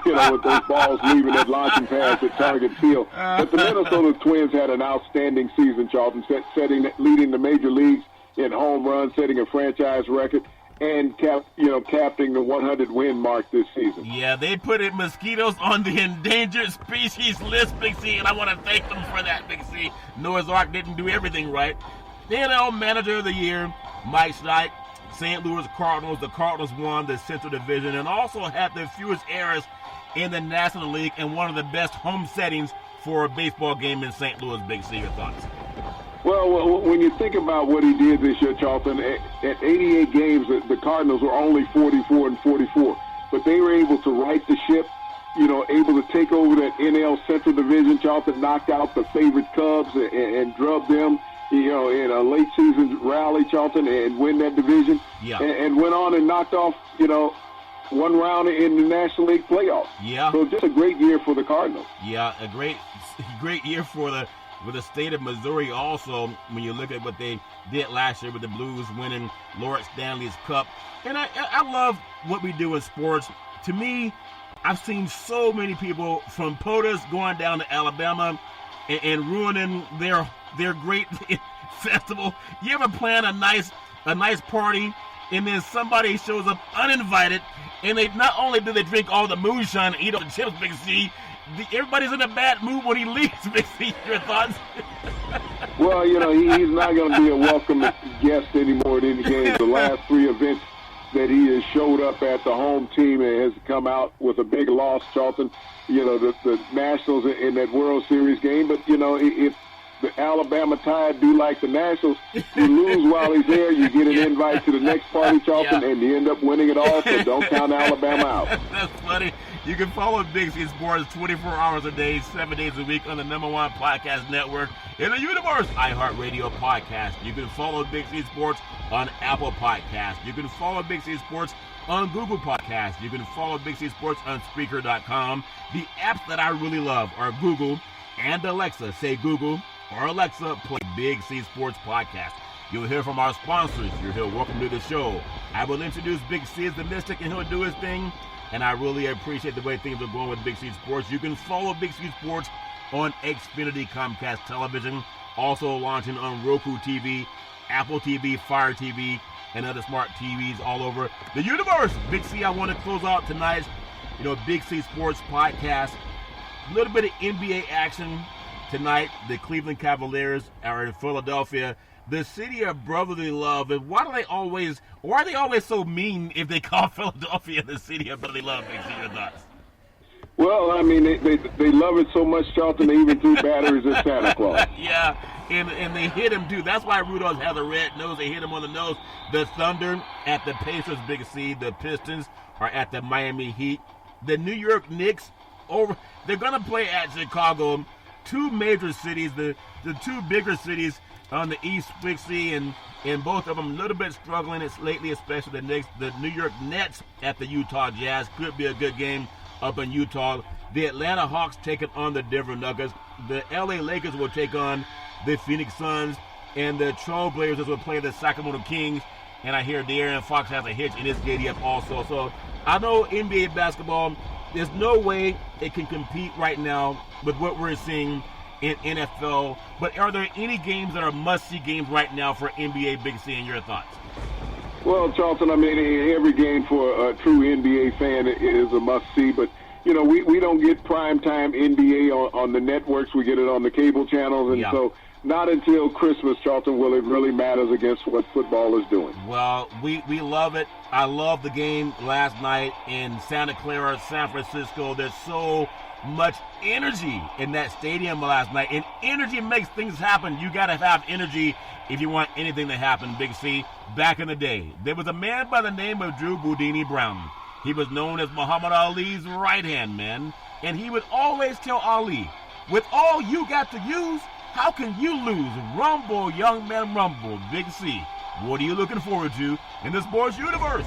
with those balls leaving that launching pads at Target Field. But the Minnesota Twins had an outstanding season, Charlton, leading the major leagues in home runs, setting a franchise record, and capping the 100-win mark this season. Yeah, they put mosquitoes on the endangered species list, Big C, and I want to thank them for that, Big C. Noah's Ark didn't do everything right. The NL Manager of the Year, Mike Schneid, St. Louis Cardinals. The Cardinals won the Central Division and also had the fewest errors in the National League and one of the best home settings for a baseball game in St. Louis. Big C, your thoughts? Well, when you think about what he did this year, Charlton, at 88 games, the Cardinals were only 44-44. But they were able to right the ship, able to take over that NL Central Division. Charlton knocked out the favorite Cubs and drubbed them, in a late season rally, Charlton, and win that division. Yeah. And went on and knocked off, one round in the National League playoffs. Yeah. So just a great year for the Cardinals. Yeah, a great year for the state of Missouri also, when you look at what they did last year with the Blues winning Lawrence Stanley's Cup. And I love what we do in sports. To me, I've seen so many people from POTUS going down to Alabama and ruining their great festival. You ever plan a nice party and then somebody shows up uninvited and they not only do they drink all the moonshine and eat all the chips, Big C, everybody's in a bad mood when he leaves, Big C. Your thoughts? Well, he's not going to be a welcome guest anymore at any games. The last three events that he has showed up at, the home team has come out with a big loss, Charlton. The Nationals in that World Series game. But, if the Alabama Tide do like the Nationals, you lose while he's there, you get an invite to the next party, Charlton, and you end up winning it all, so don't count Alabama out. That's funny. You can follow Big C Sports 24 hours a day, 7 days a week on the #1 podcast network in the universe, iHeartRadio podcast. You can follow Big C Sports on Apple Podcasts. You can follow Big C Sports on Google Podcasts. You can follow Big C Sports on Spreaker.com. The apps that I really love are Google and Alexa. Say Google or Alexa, play Big C Sports Podcast. You'll hear from our sponsors. You'll hear welcome to the show. I will introduce Big C as the Mystic, and he'll do his thing. And I really appreciate the way things are going with Big C Sports. You can follow Big C Sports on Xfinity Comcast Television, also launching on Roku TV, Apple TV, Fire TV, and other smart TVs all over the universe. Big C, I want to close out tonight's, Big C Sports podcast. A little bit of NBA action tonight. The Cleveland Cavaliers are in Philadelphia, the city of brotherly love. And why are they always so mean if they call Philadelphia the city of brotherly love? Big C, your thoughts? Well, I mean, they love it so much, Charlton, they even threw batteries at Santa Claus. Yeah, and they hit him, too. That's why Rudolph has a red nose. They hit him on the nose. The Thunder at the Pacers, Big C. The Pistons are at the Miami Heat. The New York Knicks, they're going to play at Chicago. Two major cities, the two bigger cities on the East, Big C, and both of them a little bit struggling. It's lately, especially the Knicks. The New York Nets at the Utah Jazz could be a good game up in Utah. The Atlanta Hawks taking on the Denver Nuggets. The LA Lakers will take on the Phoenix Suns, and the Trailblazers will play the Sacramento Kings. And I hear De'Aaron Fox has a hitch in his giddy up also. So I know NBA basketball, there's no way it can compete right now with what we're seeing in NFL. But are there any games that are must-see games right now for NBA, Big C, and your thoughts? Well, Charlton, I mean, every game for a true NBA fan is a must-see. But, we don't get primetime NBA on the networks. We get it on the cable channels. And so not until Christmas, Charlton, will it really matters against what football is doing. Well, we love it. I love the game last night in Santa Clara, San Francisco. There's so much energy in that stadium last night, and energy makes things happen. You got to have energy if you want anything to happen, Big C. Back in the day, there was a man by the name of Drew Boudini Brown. He was known as Muhammad Ali's right-hand man, and he would always tell Ali, with all you got to use, how can you lose? Rumble, young man, rumble. Big C, what are you looking forward to in the sports universe?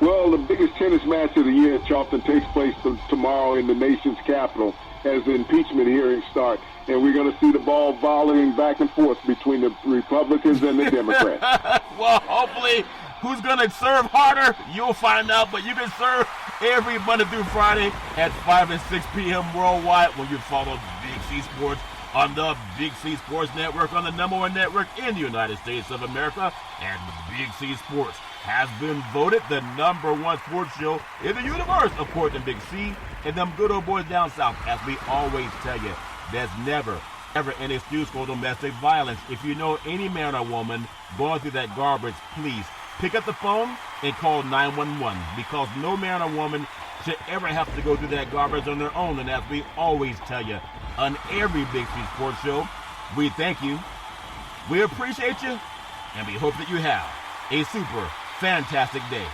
Well, the biggest tennis match of the year, Charlton, takes place tomorrow in the nation's capital. as the impeachment hearings start. And we're going to see the ball volleying back and forth between the Republicans and the Democrats. Well, hopefully, who's going to serve harder, you'll find out. But you can serve every Monday through Friday at 5 and 6 p.m. worldwide when you follow Big C Sports on the Big C Sports Network, on the #1 network in the United States of America. And Big C Sports has been voted the #1 sports show in the universe, according to Big C and them good old boys down south. As we always tell you, there's never, ever an excuse for domestic violence. If you know any man or woman going through that garbage, please pick up the phone and call 911, because no man or woman should ever have to go through that garbage on their own. And as we always tell you on every Big C Sports show, we thank you, we appreciate you, and we hope that you have a super fantastic day.